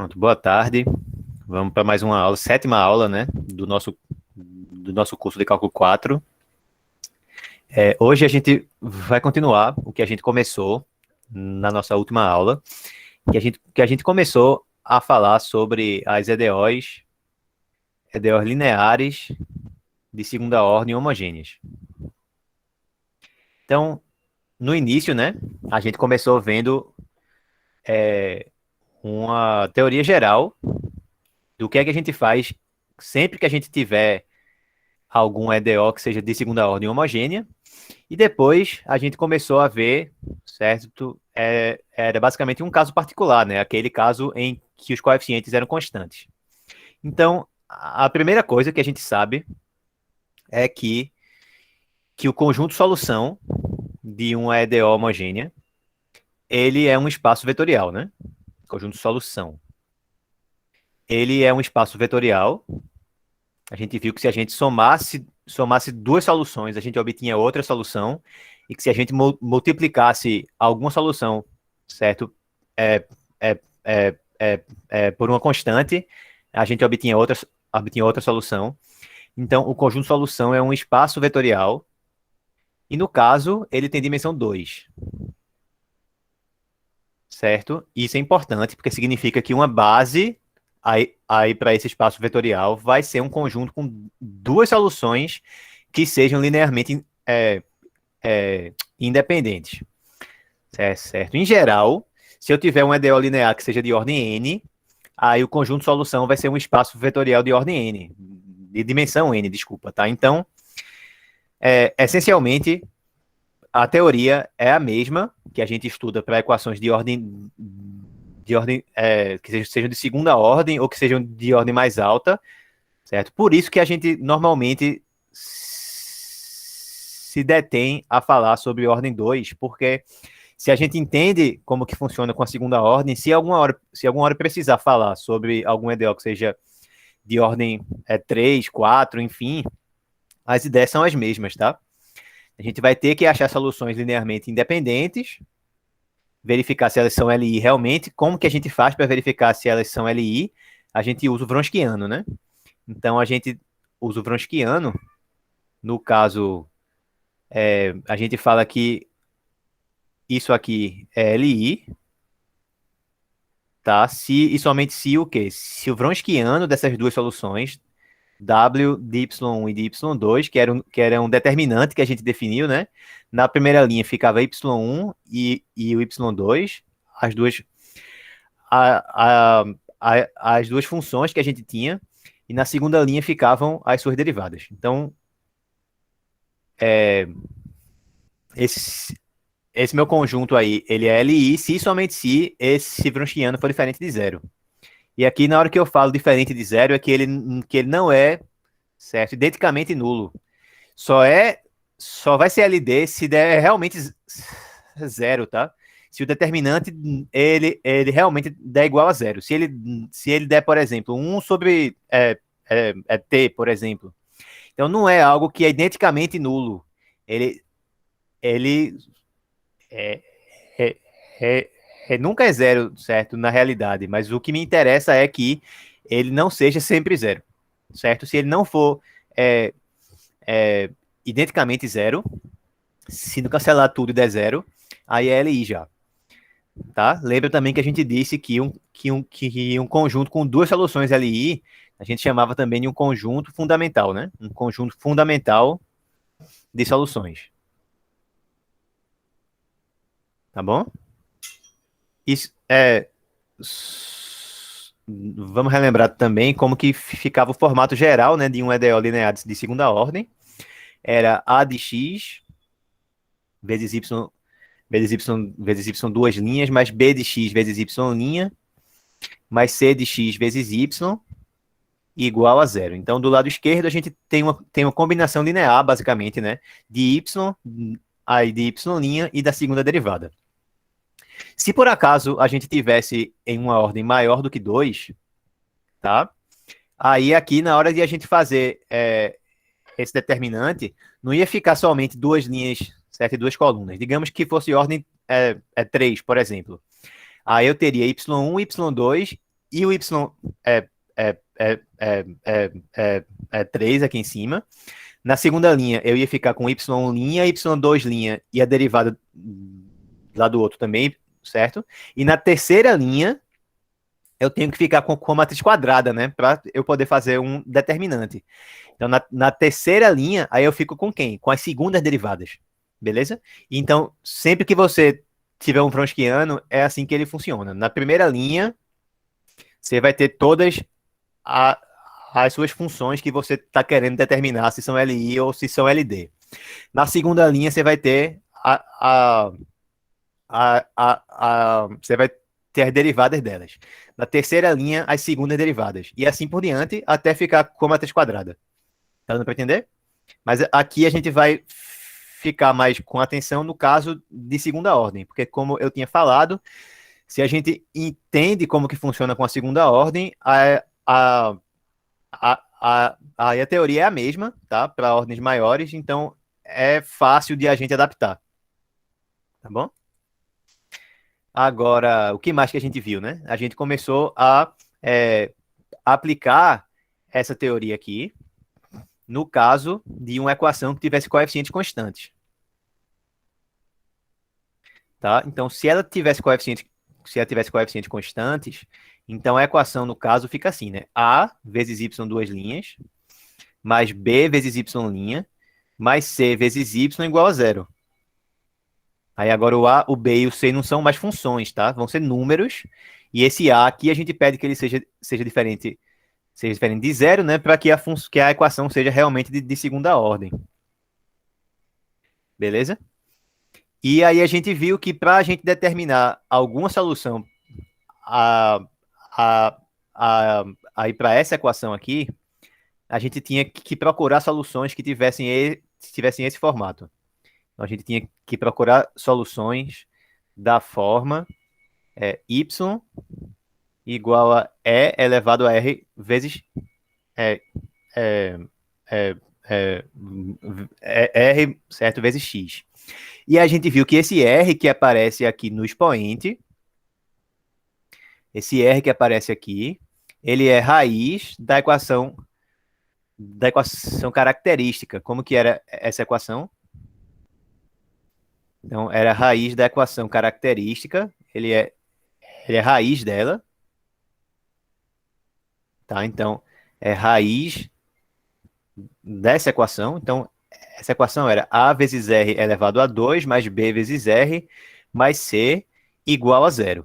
Pronto, boa tarde. Vamos para mais uma aula, sétima aula, né, do nosso curso de Cálculo 4. Hoje a gente vai continuar o que a gente começou na nossa última aula, que a gente começou a falar sobre as EDOs lineares de segunda ordem homogêneas. Então, no início, né, a gente começou vendo uma teoria geral do que é que a gente faz sempre que a gente tiver algum EDO que seja de segunda ordem homogênea, e depois a gente começou a ver, certo? Era basicamente um caso particular, né? Aquele caso em que os coeficientes eram constantes. Então, a primeira coisa que a gente sabe é que o conjunto solução de uma EDO homogênea, ele é um espaço vetorial, né? Conjunto solução. Ele é um espaço vetorial. A gente viu que se a gente somasse duas soluções, a gente obtinha outra solução, e que se a gente multiplicasse alguma solução, certo, é, é, por uma constante, a gente obtinha outra solução. Então, o conjunto solução é um espaço vetorial, e no caso, ele tem dimensão 2, certo? Isso é importante, porque significa que uma base aí para esse espaço vetorial vai ser um conjunto com duas soluções que sejam linearmente independentes. Certo? Em geral, se eu tiver um EDO linear que seja de ordem n, aí o conjunto de solução vai ser um espaço vetorial de ordem n, de dimensão n, desculpa, tá? Então, essencialmente, a teoria é a mesma que a gente estuda para equações de ordem que sejam de segunda ordem ou que sejam de ordem mais alta, certo? Por isso que a gente normalmente se detém a falar sobre ordem 2, porque se a gente entende como que funciona com a segunda ordem, se alguma hora precisar falar sobre algum EDO que seja de ordem 3, 4, enfim, as ideias são as mesmas, tá? A gente vai ter que achar soluções linearmente independentes, verificar se elas são LI realmente. Como que a gente faz para verificar se elas são LI? A gente usa o Wronskiano, né? Então, a gente usa o Wronskiano. No caso, a gente fala que isso aqui é LI, tá? Se e somente se o quê? Se o Wronskiano dessas duas soluções, W de Y1 e de Y2, que era um determinante que a gente definiu, né? Na primeira linha ficava Y1 e o Y2, as duas, as duas funções que a gente tinha, e na segunda linha ficavam as suas derivadas. Então, esse meu conjunto aí, ele é LI, se e somente se esse Wronskiano for diferente de zero. E aqui, na hora que eu falo diferente de zero, é que ele não é, certo, identicamente nulo. Só vai ser LD se der realmente zero, tá? Se o determinante, ele realmente der igual a zero. Se ele der, por exemplo, 1 sobre t, por exemplo. Então, não é algo que é identicamente nulo. Ele é, é, nunca é zero, certo? Na realidade, mas o que me interessa é que ele não seja sempre zero, certo? Se ele não for identicamente zero, se não cancelar tudo e der zero, aí é LI já, tá? Lembra também que a gente disse que um conjunto com duas soluções LI, a gente chamava também de um conjunto fundamental, né? Um conjunto fundamental de soluções. Tá bom? Isso vamos relembrar também como que ficava o formato geral, né, de um EDO linear de segunda ordem. Era A de x vezes y vezes y duas linhas, mais B de x vezes y linha, mais C de x vezes y igual a zero. Então, do lado esquerdo, a gente tem uma combinação linear, basicamente, né, de y, aí de y' e da segunda derivada. Se por acaso a gente tivesse em uma ordem maior do que 2, tá? Aí aqui, na hora de a gente fazer esse determinante, não ia ficar somente duas linhas, certo? E duas colunas. Digamos que fosse ordem 3, por exemplo. Aí eu teria y1, y2 e o y é, é 3 aqui em cima. Na segunda linha, eu ia ficar com y1 linha, y2 linha e a derivada lá do outro também, certo? E na terceira linha, eu tenho que ficar com a matriz quadrada, né? Para eu poder fazer um determinante. Então, na terceira linha, aí eu fico com quem? Com as segundas derivadas. Beleza? Então, sempre que você tiver um Wronskiano, é assim que ele funciona. Na primeira linha, você vai ter todas a, as suas funções que você está querendo determinar se são LI ou se são LD. Na segunda linha, você vai ter você vai ter as derivadas delas. Na terceira linha, as segundas derivadas. E assim por diante, até ficar com a matriz quadrada. Tá dando para entender? Mas aqui a gente vai ficar mais com atenção no caso de segunda ordem, porque como eu tinha falado, se a gente entende como que funciona com a segunda ordem, a teoria é a mesma, tá? Para ordens maiores, então é fácil de a gente adaptar. Tá bom? Agora, o que mais que a gente viu, né? A gente começou a aplicar essa teoria aqui no caso de uma equação que tivesse coeficientes constantes. Tá? Então, se ela tivesse coeficientes constantes, então a equação, no caso, fica assim, né? A vezes y duas linhas, mais b vezes y', mais c vezes y igual a zero. Aí agora o a, o b e o c não são mais funções, tá? Vão ser números. E esse a aqui a gente pede que ele seja diferente de zero, né? Para que a equação seja realmente de segunda ordem. Beleza? E aí a gente viu que para a gente determinar alguma solução a, a, aí para essa equação aqui, a gente tinha que procurar soluções que tivessem esse formato. Então, a gente tinha que procurar soluções da forma y igual a e elevado a r vezes é, é, é, r, certo, vezes x. E a gente viu que esse r que aparece aqui no expoente, esse r que aparece aqui, ele é raiz da equação característica. Como que era essa equação? Então, era a raiz da equação característica, ele é raiz dela, tá? Então, é raiz dessa equação. Então, essa equação era a vezes r elevado a 2 mais b vezes r mais c igual a zero.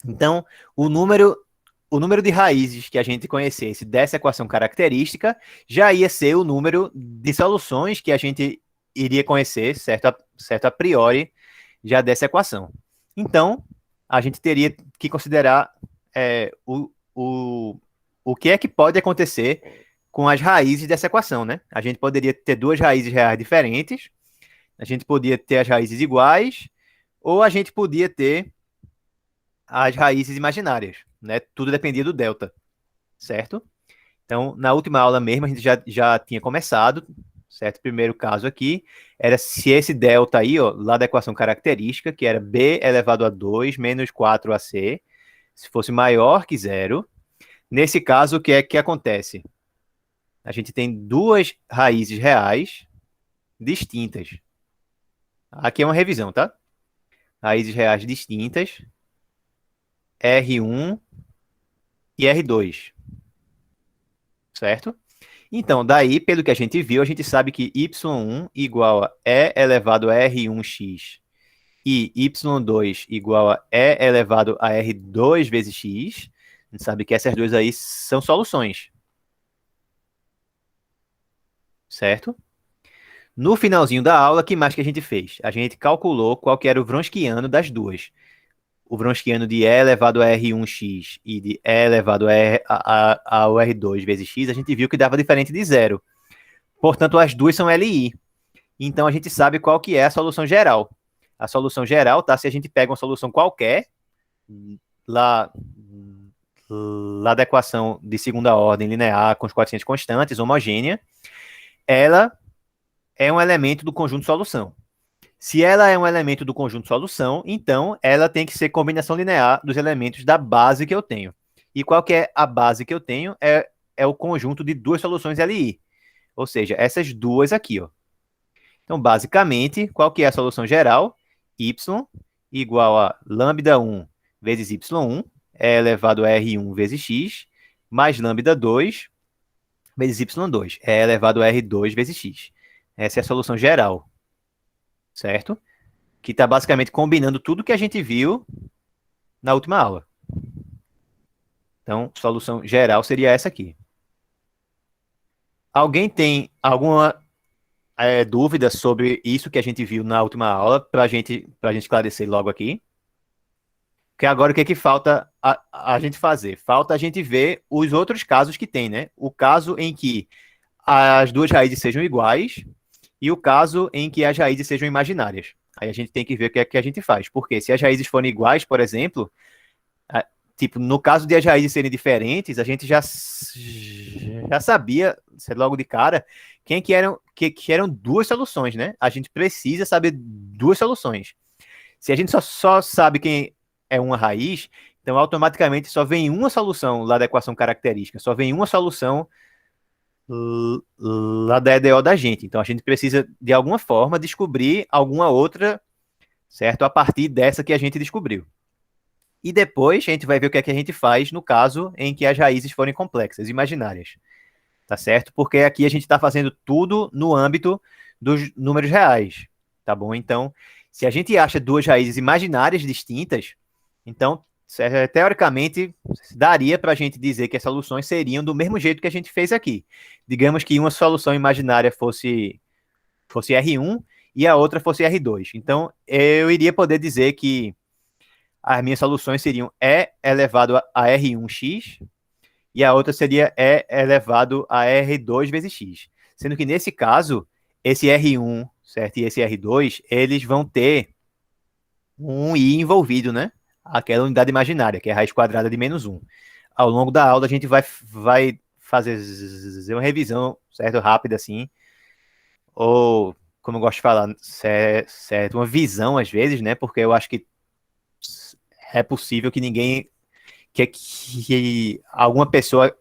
Então, o número de raízes que a gente conhecesse dessa equação característica já ia ser o número de soluções que a gente iria conhecer, certo a priori, já dessa equação. Então, a gente teria que considerar o que é que pode acontecer com as raízes dessa equação, né? A gente poderia ter duas raízes reais diferentes, a gente podia ter as raízes iguais, ou a gente podia ter as raízes imaginárias, né? Tudo dependia do delta, certo? Então, na última aula mesmo, a gente já tinha começado, certo? O primeiro caso aqui era se esse delta aí, ó, lá da equação característica, que era b elevado a 2 menos 4ac, se fosse maior que zero. Nesse caso, o que é que acontece? A gente tem duas raízes reais distintas. Aqui é uma revisão, tá? Raízes reais distintas, R1 e R2, certo? Então, daí, pelo que a gente viu, a gente sabe que y1 igual a e elevado a r1x e y2 igual a e elevado a r2 vezes x. A gente sabe que essas duas aí são soluções, certo? No finalzinho da aula, o que mais que a gente fez? A gente calculou qual que era o Wronskiano das duas. O Wronskiano de E elevado a R1x e de E elevado ao R2 vezes x, a gente viu que dava diferente de zero. Portanto, as duas são LI. Então, a gente sabe qual que é a solução geral. A solução geral, tá? Se a gente pega uma solução qualquer, lá da equação de segunda ordem linear com os coeficientes constantes, homogênea, ela é um elemento do conjunto solução. Se ela é um elemento do conjunto solução, então ela tem que ser combinação linear dos elementos da base que eu tenho. E qual que é a base que eu tenho? É o conjunto de duas soluções LI. Ou seja, essas duas aqui, ó. Então, basicamente, qual que é a solução geral? Y igual a lambda 1 vezes y1 é elevado a R1 vezes x, mais lambda 2 vezes y2 é elevado a R2 vezes x. Essa é a solução geral, certo? Que está basicamente combinando tudo que a gente viu na última aula. Então, solução geral seria essa aqui. Alguém tem alguma dúvida sobre isso que a gente viu na última aula, para gente esclarecer logo aqui? Que agora o que é que falta a gente fazer? Falta a gente ver os outros casos que tem, né? O caso em que as duas raízes sejam iguais e o caso em que as raízes sejam imaginárias. Aí a gente tem que ver o que é que a gente faz. Porque se as raízes forem iguais, por exemplo, tipo, no caso de as raízes serem diferentes, a gente já sabia, logo de cara, que eram duas soluções, né? A gente precisa saber duas soluções. Se a gente só sabe quem é uma raiz, então automaticamente só vem uma solução lá da equação característica, só vem uma solução lá da EDO da gente. Então a gente precisa, de alguma forma, descobrir alguma outra, certo? A partir dessa que a gente descobriu. E depois a gente vai ver o que é que a gente faz no caso em que as raízes forem complexas, imaginárias. Tá certo? Porque aqui a gente está fazendo tudo no âmbito dos números reais. Tá bom? Então, se a gente acha duas raízes imaginárias distintas, então, teoricamente, daria para a gente dizer que as soluções seriam do mesmo jeito que a gente fez aqui. Digamos que uma solução imaginária fosse R1 e a outra fosse R2. Então, eu iria poder dizer que as minhas soluções seriam E elevado a R1x e a outra seria E elevado a R2 vezes x. Sendo que nesse caso, esse R1, certo, e esse R2, eles vão ter um i envolvido, né? Aquela unidade imaginária, que é a raiz quadrada de menos 1. Ao longo da aula, a gente vai fazer uma revisão, certo? Rápida, assim. Ou, como eu gosto de falar, certo? Uma visão, às vezes, né? Porque eu acho que é possível que ninguém... Que alguma pessoa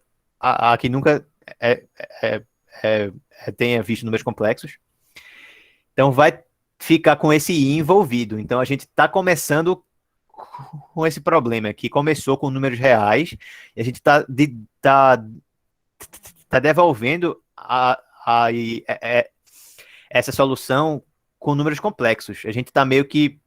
que nunca tenha visto números complexos. Então, vai ficar com esse i envolvido. Então, a gente está começando com esse problema, que começou com números reais, e a gente está devolvendo essa solução com números complexos. A gente está meio que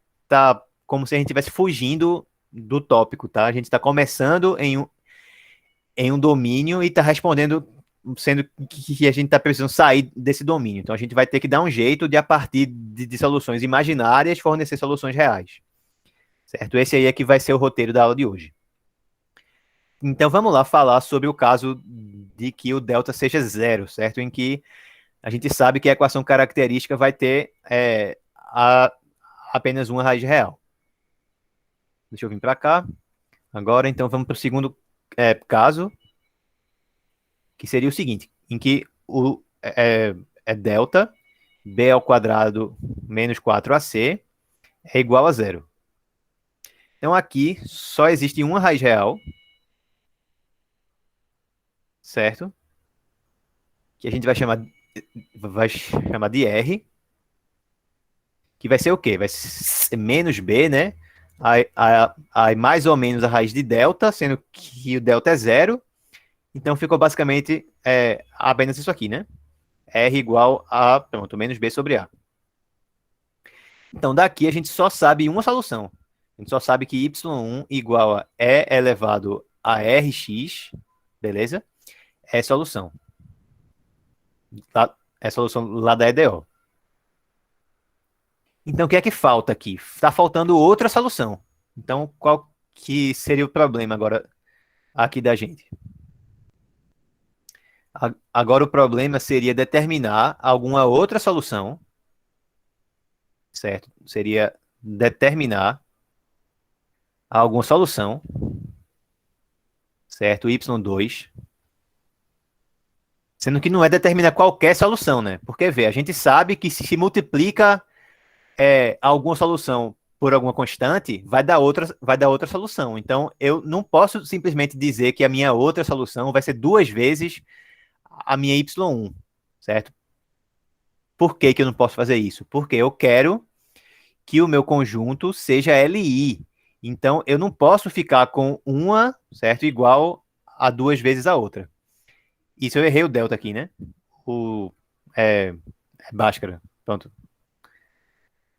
como se a gente estivesse fugindo do tópico, tá? A gente está começando em um domínio e está respondendo, sendo que a gente está precisando sair desse domínio. Então a gente vai ter que dar um jeito de, a partir de soluções imaginárias, fornecer soluções reais. Certo? Esse aí é que vai ser o roteiro da aula de hoje. Então vamos lá falar sobre o caso de que o delta seja zero, certo? Em que a gente sabe que a equação característica vai ter apenas uma raiz real. Deixa eu vir para cá. Agora, então, vamos para o segundo caso, que seria o seguinte, em que delta b ao quadrado menos 4ac é igual a zero. Então, aqui só existe uma raiz real, certo? Que a gente vai chamar de R, que vai ser o quê? Vai ser menos b, né? Aí mais ou menos a raiz de delta, sendo que o delta é zero. Então ficou basicamente apenas isso aqui, né? R igual a, pronto, menos B sobre A. Então daqui a gente só sabe uma solução. A gente só sabe que y1 igual a E elevado a Rx, beleza? É solução. É solução lá da EDO. Então o que é que falta aqui? Está faltando outra solução. Então qual que seria o problema agora aqui da gente? Agora o problema seria determinar alguma outra solução, certo? Seria determinar alguma solução, certo? Y2, sendo que não é determinar qualquer solução, né? Porque, vê, a gente sabe que se multiplica alguma solução por alguma constante, vai dar outra solução. Então, eu não posso simplesmente dizer que a minha outra solução vai ser duas vezes a minha y1, certo? Por que que eu não posso fazer isso? Porque eu quero que o meu conjunto seja LI. Então, eu não posso ficar com uma, certo, igual a duas vezes a outra. Isso eu errei o delta aqui, né? O é Bhaskara. Pronto.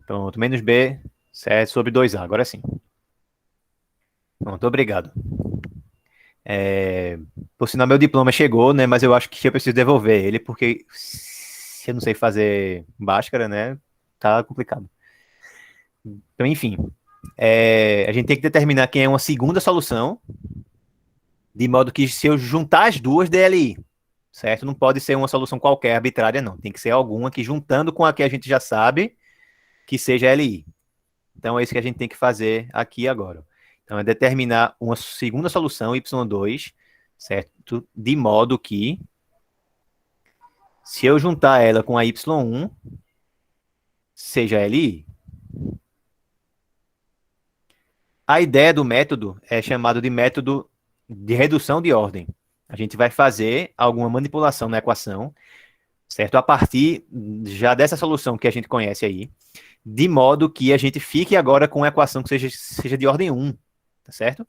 Pronto. Menos B, certo, sobre 2A. Agora sim. Pronto, obrigado. Por sinal, meu diploma chegou, né? Mas eu acho que eu preciso devolver ele, porque se eu não sei fazer Bhaskara, né? Tá complicado. Então, enfim. A gente tem que determinar quem é uma segunda solução, de modo que se eu juntar as duas, dê LI. Certo? Não pode ser uma solução qualquer, arbitrária, não. Tem que ser alguma que, juntando com a que a gente já sabe, que seja LI. Então, é isso que a gente tem que fazer aqui agora. Então, é determinar uma segunda solução, y2, certo? De modo que, se eu juntar ela com a y1, seja LI. A ideia do método é chamado de método de redução de ordem. A gente vai fazer alguma manipulação na equação, certo? A partir já dessa solução que a gente conhece aí, de modo que a gente fique agora com uma equação que seja de ordem 1, tá certo?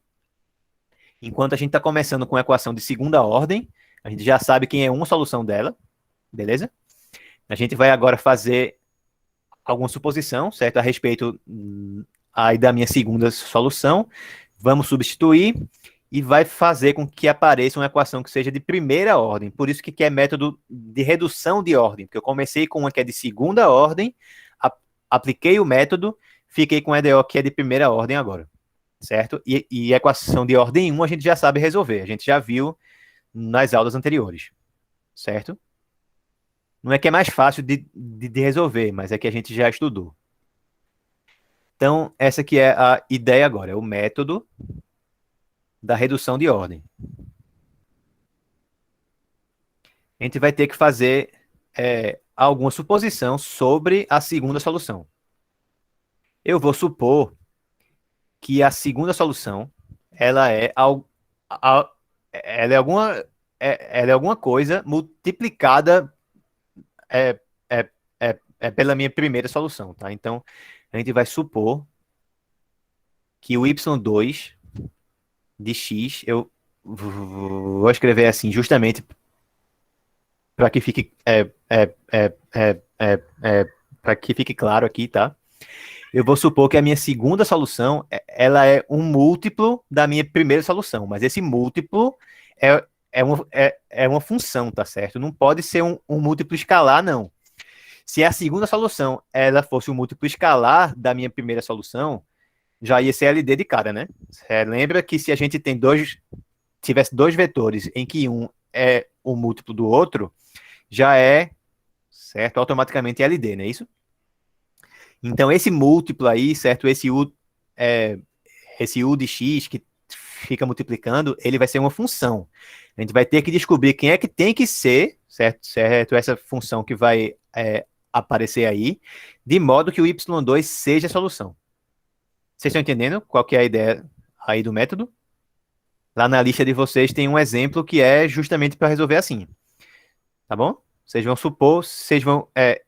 Enquanto a gente está começando com a equação de segunda ordem, a gente já sabe quem é uma solução dela, beleza? A gente vai agora fazer alguma suposição, certo? A respeito aí da minha segunda solução. Vamos substituir e vai fazer com que apareça uma equação que seja de primeira ordem. Por isso que é método de redução de ordem, porque eu comecei com uma que é de segunda ordem, apliquei o método, fiquei com a EDO que é de primeira ordem agora, certo? E a equação de ordem 1 a gente já sabe resolver, a gente já viu nas aulas anteriores, certo? Não é que é mais fácil de resolver, mas é que a gente já estudou. Então, essa aqui é a ideia agora, é o método da redução de ordem. A gente vai ter que fazer alguma suposição sobre a segunda solução. Eu vou supor que a segunda solução ela é, ela é alguma coisa multiplicada é, pela minha primeira solução, tá? Então, a gente vai supor que o y2 de x, eu vou escrever assim justamente para que fique para que fique claro aqui, tá? Eu vou supor que a minha segunda solução ela é um múltiplo da minha primeira solução, mas esse múltiplo é uma função, tá certo? Não pode ser um múltiplo escalar, não. Se a segunda solução ela fosse um múltiplo escalar da minha primeira solução, já ia ser LD de cara, né? Lembra que se a gente tivesse dois vetores em que um é o múltiplo do outro, já é, certo, automaticamente LD, não é isso? Então, esse múltiplo aí, certo, esse U de x que fica multiplicando, ele vai ser uma função. A gente vai ter que descobrir quem é que tem que ser, certo, essa função que vai aparecer aí, de modo que o y2 seja a solução. Vocês estão entendendo qual que é a ideia aí do método? Lá na lista de vocês tem um exemplo que é justamente para resolver assim. Tá bom? Vocês vão supor,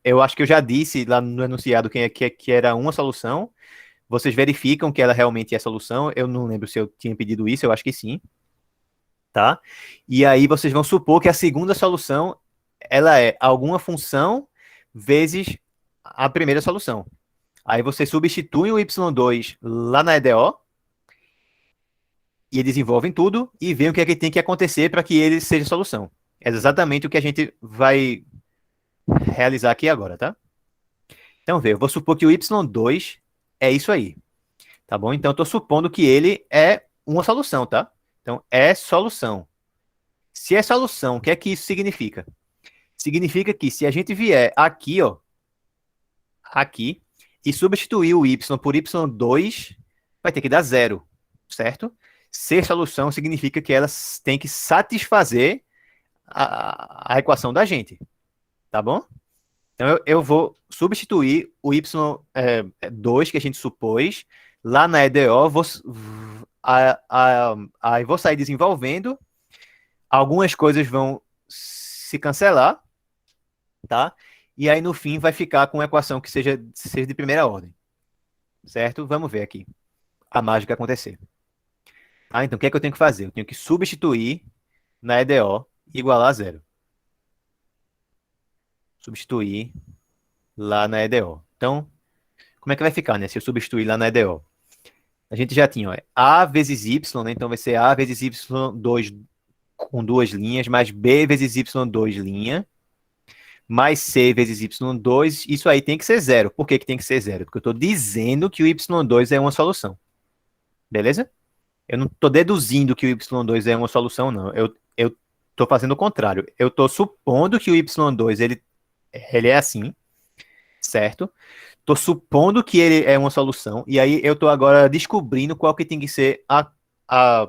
eu acho que eu já disse lá no enunciado que era uma solução. Vocês verificam que ela realmente é solução. Eu não lembro se eu tinha pedido isso, eu acho que sim. Tá? E aí vocês vão supor que a segunda solução ela é alguma função vezes a primeira solução. Aí você substitui o y2 lá na EDO e desenvolvem tudo e veem o que é que tem que acontecer para que ele seja solução. É exatamente o que a gente vai realizar aqui agora, tá? Então, vê, eu vou supor que o y2 é isso aí, tá bom? Então, eu estou supondo que ele é uma solução, tá? Então, é solução. Se é solução, o que é que isso significa? Significa que se a gente vier aqui, ó, aqui, e substituir o y por y2, vai ter que dar zero, certo? Ser solução significa que elas têm que satisfazer a equação da gente, tá bom? Então eu vou substituir o y2 que a gente supôs lá na EDO, aí vou sair desenvolvendo, algumas coisas vão se cancelar, tá? E aí no fim vai ficar com uma equação que seja de primeira ordem, certo? Vamos ver aqui a mágica acontecer. Ah, então o que é que eu tenho que fazer? Eu tenho que substituir na EDO igualar a zero. Substituir lá na EDO. Então, como é que vai ficar, né? Se eu substituir lá na EDO. A gente já tinha, ó, A vezes Y, né? Então vai ser A vezes Y2 com duas linhas, mais B vezes Y2 linha, mais C vezes Y2. Isso aí tem que ser zero. Por que que tem que ser zero? Porque eu estou dizendo que o Y2 é uma solução. Beleza? Eu não estou deduzindo que o Y2 é uma solução, não. Eu estou fazendo o contrário. Eu estou supondo que o Y2 ele é assim, certo? Estou supondo que ele é uma solução, e aí eu estou agora descobrindo qual que tem que ser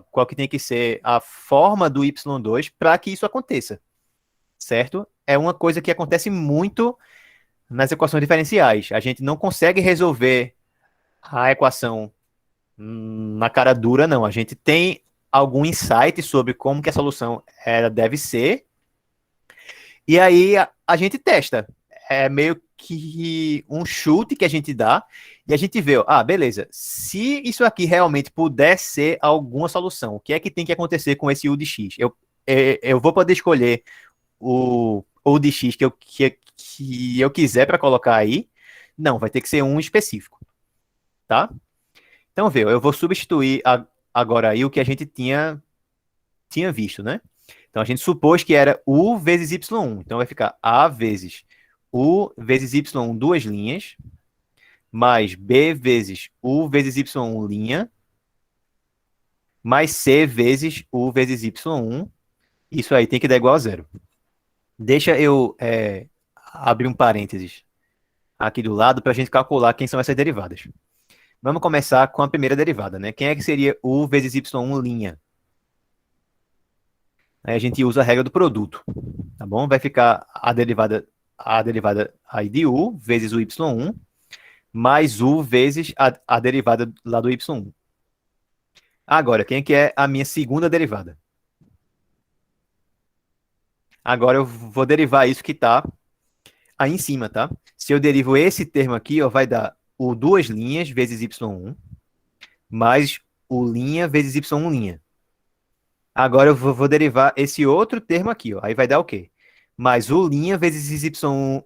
qual que tem que ser a forma do y2 para que isso aconteça, certo? É uma coisa que acontece muito nas equações diferenciais. A gente não consegue resolver a equação na cara dura, não. A gente tem algum insight sobre como que a solução deve ser, e aí a gente testa. É meio que um chute que a gente dá e a gente vê, ó, beleza, se isso aqui realmente puder ser alguma solução, o que é que tem que acontecer com esse U de X? Eu vou poder escolher o U de X que eu quiser para colocar aí? Não, vai ter que ser um específico, tá? Então, vê, eu vou substituir agora aí o que a gente tinha visto, né? Então, a gente supôs que era U vezes Y1. Então, vai ficar A vezes U vezes Y1, duas linhas, mais B vezes U vezes Y1 linha, mais C vezes U vezes Y1. Isso aí tem que dar igual a zero. Deixa eu abrir um parênteses aqui do lado para a gente calcular quem são essas derivadas. Vamos começar com a primeira derivada, né? Quem é que seria U vezes Y1 linha? Aí a gente usa a regra do produto, tá bom? Vai ficar a derivada aí de U vezes o Y1, mais U vezes a derivada lá do Y1. Agora, quem é que é a minha segunda derivada? Agora eu vou derivar isso que está aí em cima, tá? Se eu derivo esse termo aqui, ó, vai dar o duas linhas vezes Y1, mais o linha vezes Y1 linha. Agora eu vou derivar esse outro termo aqui, ó. Aí vai dar o quê? Mais o linha vezes Y1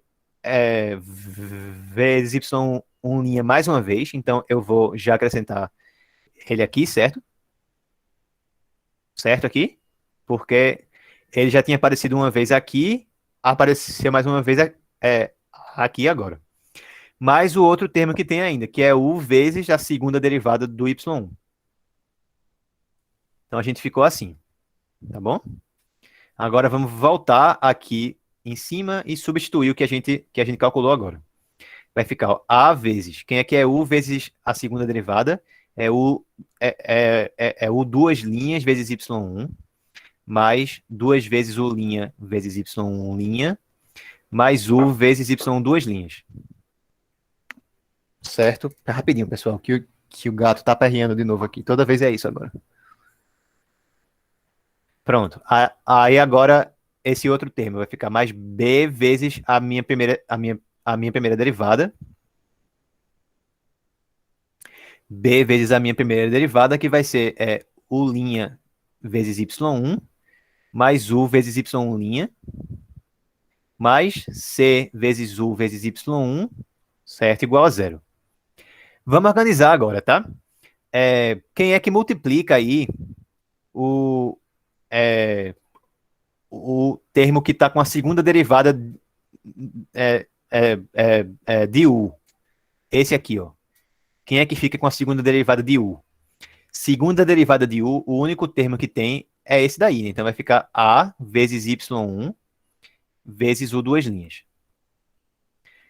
vezes Y1 linha mais uma vez. Então eu vou já acrescentar ele aqui, certo? Certo aqui? Porque ele já tinha aparecido uma vez aqui, apareceu mais uma vez aqui agora. Mais o outro termo que tem ainda, que é U vezes a segunda derivada do Y1. Então a gente ficou assim, tá bom? Agora vamos voltar aqui em cima e substituir o que a gente calculou agora. Vai ficar ó, A vezes, quem é que é U vezes a segunda derivada? É U duas linhas vezes Y1, mais duas vezes U linha vezes Y1 linha, mais U vezes Y duas linhas. Certo? É rapidinho, pessoal, que o gato tá perreando de novo aqui. Toda vez é isso agora. Pronto. Aí agora esse outro termo vai ficar mais B vezes a minha primeira derivada. B vezes a minha primeira derivada, que vai ser U' vezes Y1, mais U vezes Y1', mais C vezes U vezes Y1, certo? Igual a zero. Vamos organizar agora, tá? Quem é que multiplica aí o, é, o termo que está com a segunda derivada de U? Esse aqui, ó. Quem é que fica com a segunda derivada de U? Segunda derivada de U, o único termo que tem é esse daí, né? Então vai ficar A vezes Y1 vezes U duas linhas.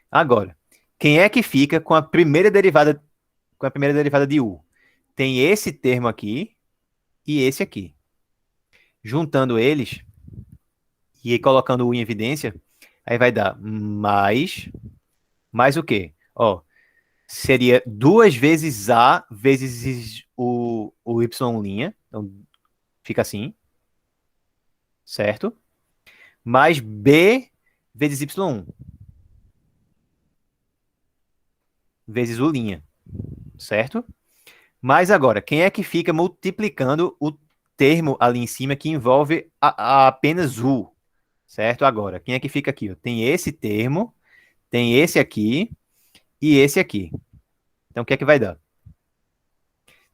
Agora, quem é que fica com a primeira derivada de U? Tem esse termo aqui e esse aqui. Juntando eles e colocando U em evidência, Aí vai dar mais o quê? Ó, seria 2 vezes A vezes o Y'. Então, fica assim, certo? Mais B vezes Y1 vezes o', certo? Mas agora, quem é que fica multiplicando o termo ali em cima que envolve apenas U, certo? Agora, quem é que fica aqui? Ó? Tem esse termo, tem esse aqui e esse aqui. Então, o que é que vai dar?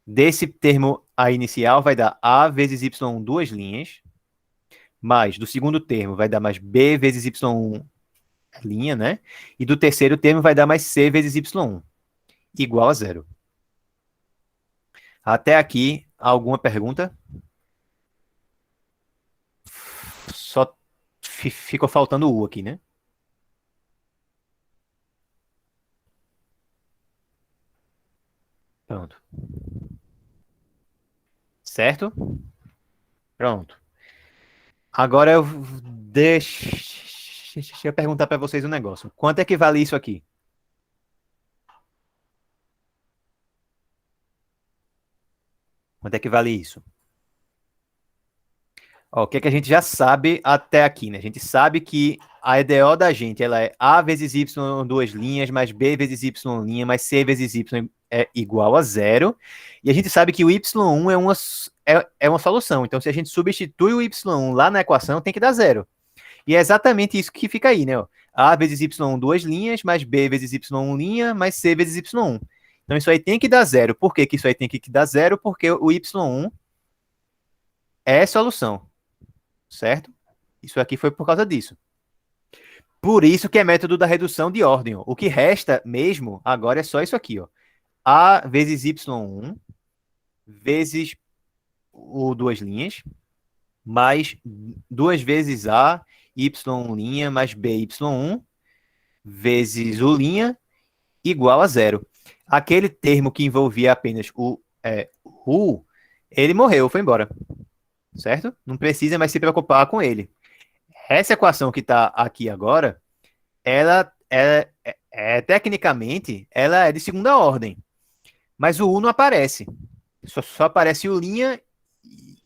Desse termo A inicial vai dar A vezes Y 2 linhas, mais do segundo termo vai dar mais B vezes Y1 linha, né? E do terceiro termo vai dar mais C vezes Y1, igual a zero. Até aqui, alguma pergunta? Só ficou faltando o U aqui, né? Pronto. Certo? Pronto. Agora deixa eu perguntar para vocês um negócio. Quanto é que vale isso aqui? Quanto é que vale isso? Ó, o que é que a gente já sabe até aqui, né? A gente sabe que a EDO da gente, ela é A vezes Y duas linhas, mais B vezes Y linha, mais C vezes Y é igual a zero. E a gente sabe que o Y1 é uma solução. Então, se a gente substitui o Y1 lá na equação, tem que dar zero. E é exatamente isso que fica aí, né? Ó. A vezes Y1 duas linhas, mais B vezes Y1 linha, mais C vezes Y1. Então, isso aí tem que dar zero. Por que isso aí tem que dar zero? Porque o Y1 é solução, certo? Isso aqui foi por causa disso. Por isso que é método da redução de ordem. Ó. O que resta mesmo agora é só isso aqui. Ó. A vezes Y1 vezes o duas linhas, mais duas vezes A, Y' mais BY1 vezes o' igual a zero. Aquele termo que envolvia apenas o, ele morreu, foi embora. Certo? Não precisa mais se preocupar com ele. Essa equação que está aqui agora, ela tecnicamente, ela é de segunda ordem. Mas o U não aparece. Só aparece o linha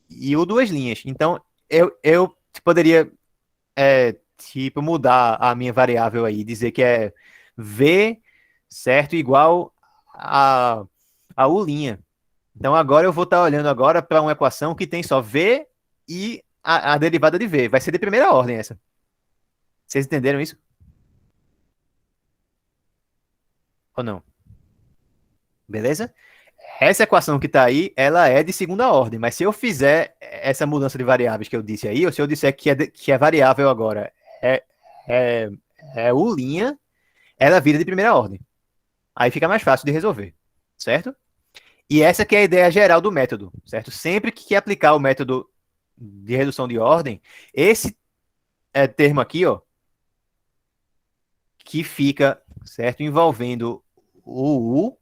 e o duas linhas. Então, eu poderia, tipo, mudar a minha variável aí, dizer que é V, certo, igual a U linha. Então, agora eu vou estar olhando agora para uma equação que tem só V e a derivada de V. Vai ser de primeira ordem essa. Vocês entenderam isso? Ou não? Beleza? Essa equação que está aí, ela é de segunda ordem, mas se eu fizer essa mudança de variáveis que eu disse aí, ou se eu disser que é variável agora é, é, é U', ela vira de primeira ordem. Aí fica mais fácil de resolver, certo? E essa que é a ideia geral do método, certo? Sempre que quer aplicar o método de redução de ordem, esse termo aqui, ó, que fica, certo, envolvendo o U,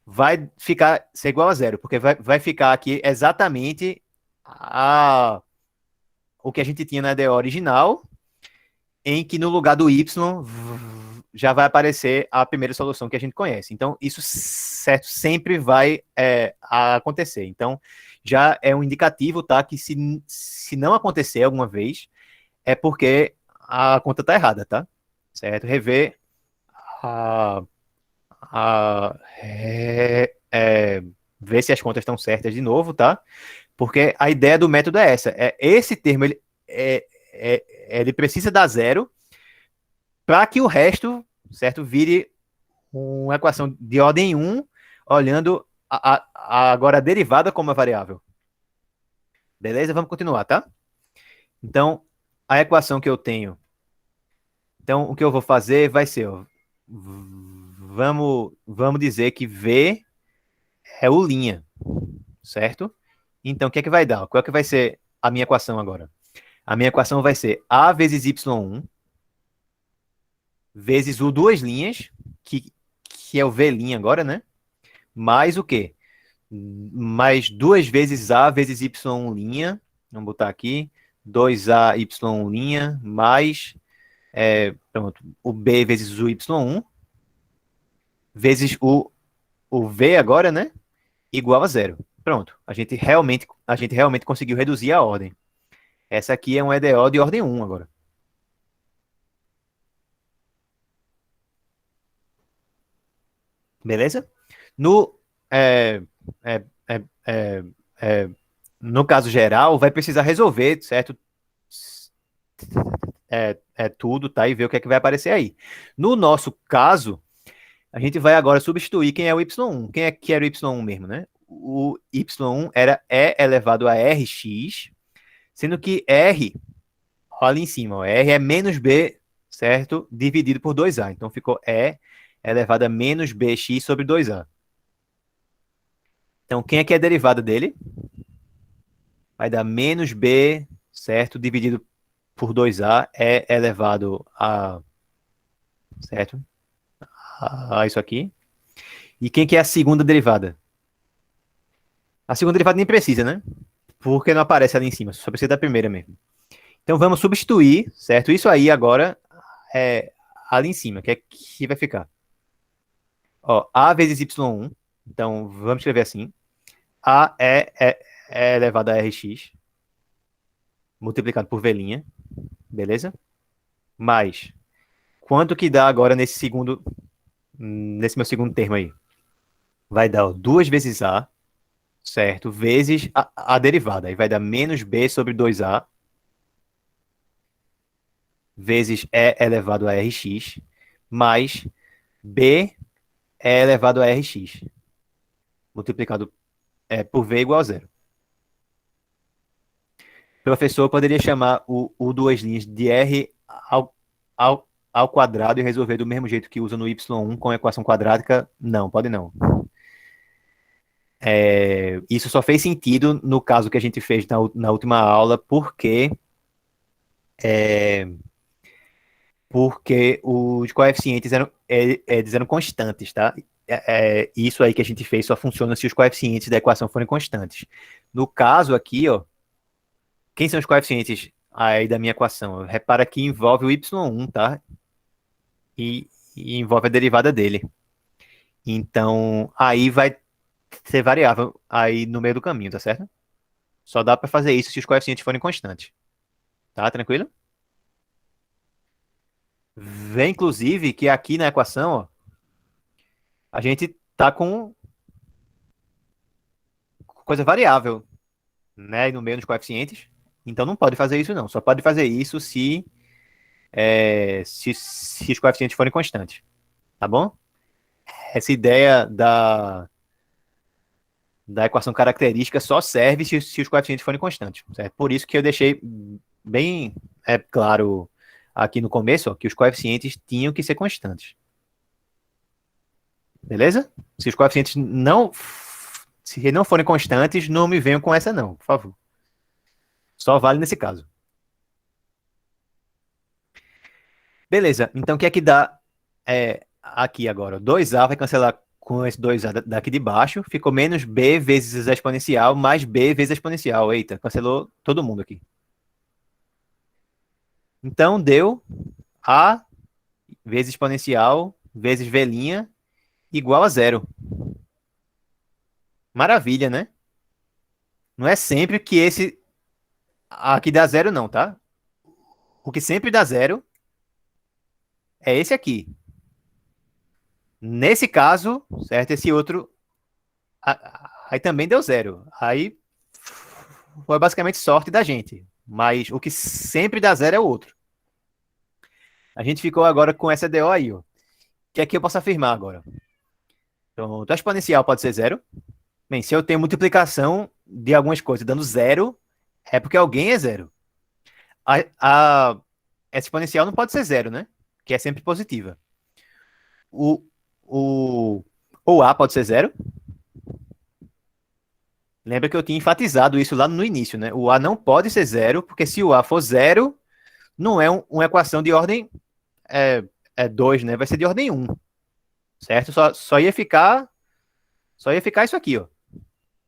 vai ficar ser igual a zero, porque vai ficar aqui exatamente o que a gente tinha na EDO original, em que no lugar do y já vai aparecer a primeira solução que a gente conhece. Então, isso certo sempre vai acontecer. Então, já é um indicativo, tá? Que se não acontecer alguma vez, é porque a conta tá errada, tá? Certo? Rever a, ver se as contas estão certas de novo, tá? Porque a ideia do método é essa. Esse termo ele precisa dar zero para que o resto, certo, vire uma equação de ordem um, olhando agora a derivada como a variável. Beleza? Vamos continuar, tá? Então, a equação que eu tenho. Então, o que eu vou fazer vai ser, ó, vamos dizer que V é o linha, certo? Então, o que é que vai dar? Qual é que vai ser a minha equação agora? A minha equação vai ser A vezes Y1 vezes o duas linhas, que é o V' agora, né? Mais o quê? Mais duas vezes A vezes Y', vamos botar aqui, 2A Y', mais Pronto, o B vezes o Y1, vezes o V agora, né? Igual a zero. Pronto, a gente realmente conseguiu reduzir a ordem. Essa aqui é um EDO de ordem 1 agora. Beleza? No, é, é, é, é, é, no caso geral, vai precisar resolver, certo? Tudo, tá? E ver o que é que vai aparecer aí. No nosso caso, a gente vai agora substituir quem é o y1. Quem é que era o y1 mesmo, né? O y1 era E elevado a rx, sendo que R, olha ali em cima, ó, R é menos B, certo? Dividido por 2A. Então ficou E elevado a menos bx sobre 2A. Então, quem é que é a derivada dele? Vai dar menos B, certo? Dividido por 2A é elevado a, certo? A isso aqui. E quem que é a segunda derivada? A segunda derivada nem precisa, né? Porque não aparece ali em cima, só precisa da primeira mesmo. Então vamos substituir, certo? Isso aí agora é ali em cima, que é que vai ficar. Ó, A vezes Y1. Então vamos escrever assim. A é elevado a Rx, multiplicado por V', beleza? Mais quanto que dá agora nesse meu segundo termo aí? Vai dar ó, 2 vezes A, certo? Vezes a derivada. Aí vai dar menos B sobre 2A, vezes E elevado a Rx, mais B é elevado a Rx, multiplicado por V igual a zero. O professor poderia chamar o duas linhas de R ao quadrado e resolver do mesmo jeito que usa no y1 com a equação quadrática? Não, pode não. Isso só fez sentido no caso que a gente fez na última aula, é, porque os coeficientes eles eram constantes, tá? Isso aí que a gente fez só funciona se os coeficientes da equação forem constantes. No caso aqui, ó, quem são os coeficientes aí da minha equação? Repara que envolve o y1, tá? E envolve a derivada dele. Então, aí vai ser variável aí no meio do caminho, tá certo? Só dá para fazer isso se os coeficientes forem constantes. Tá tranquilo? Vê, inclusive, que aqui na equação, ó, a gente tá com coisa variável, né? No meio dos coeficientes. Então não pode fazer isso, não. Só pode fazer isso se os coeficientes forem constantes. Tá bom? Essa ideia da equação característica só serve se os coeficientes forem constantes, certo? Por isso que eu deixei bem claro aqui no começo, ó, que os coeficientes tinham que ser constantes. Beleza? Se os coeficientes não forem constantes, não me venham com essa não, por favor. Só vale nesse caso. Beleza, então o que é que dá aqui agora? 2A vai cancelar com esse 2A daqui de baixo, ficou menos B vezes a exponencial, mais B vezes a exponencial. Eita, cancelou todo mundo aqui. Então deu A vezes exponencial vezes V' igual a zero. Maravilha, né? Não é sempre que esse aqui dá zero não, tá? O que sempre dá zero é esse aqui. Nesse caso, certo? Esse outro aí também deu zero. Aí foi basicamente sorte da gente. Mas o que sempre dá zero é o outro. A gente ficou agora com essa DO aí, ó. O que é que eu posso afirmar agora? Então, a exponencial pode ser zero. Bem, se eu tenho multiplicação de algumas coisas dando zero, é porque alguém é zero. A, a, essa exponencial não pode ser zero, né? Que é sempre positiva. O, o A pode ser zero. Lembra que eu tinha enfatizado isso lá no início, né? O A não pode ser zero, porque se o A for zero, não é uma equação de ordem 2, né? Vai ser de ordem 1, certo? Só ia ficar isso aqui, ó,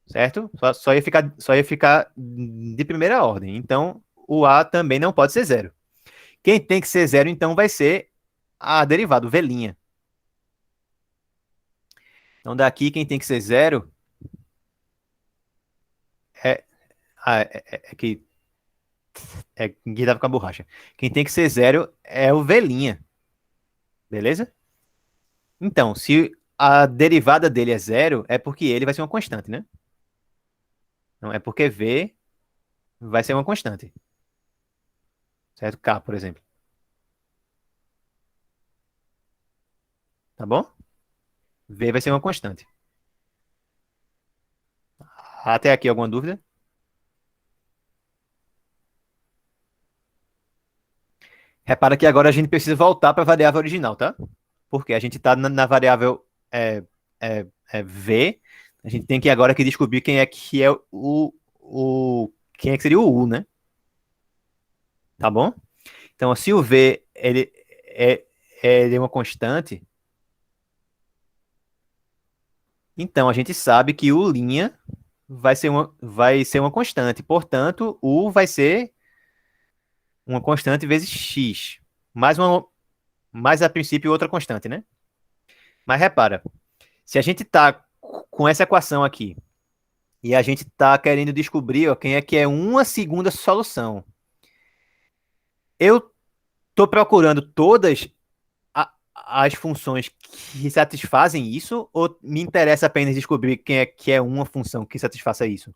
certo? Só ia ficar de primeira ordem. Então, o A também não pode ser zero. Quem tem que ser zero, então, vai ser a derivada, o V'. Então, daqui, quem tem que ser zero é, é que ninguém dava com a borracha. Quem tem que ser zero é o V', beleza? Então, se a derivada dele é zero, é porque ele vai ser uma constante, né? Não é porque V vai ser uma constante, certo? K, por exemplo. Tá bom? V vai ser uma constante. Até aqui, alguma dúvida? Repara que agora a gente precisa voltar para a variável original, tá? Porque a gente está na variável V. A gente tem que agora que descobrir quem é que é quem é que seria o U, né? Tá bom? Então, se o V ele é uma constante, então a gente sabe que o' vai ser uma constante. Portanto, U vai ser uma constante vezes X. Mais a princípio outra constante, né? Mas repara, se a gente tá com essa equação aqui e a gente tá querendo descobrir, ó, quem é que é uma segunda solução, eu tô procurando todas as funções que satisfazem isso ou me interessa apenas descobrir quem é que é uma função que satisfaça isso?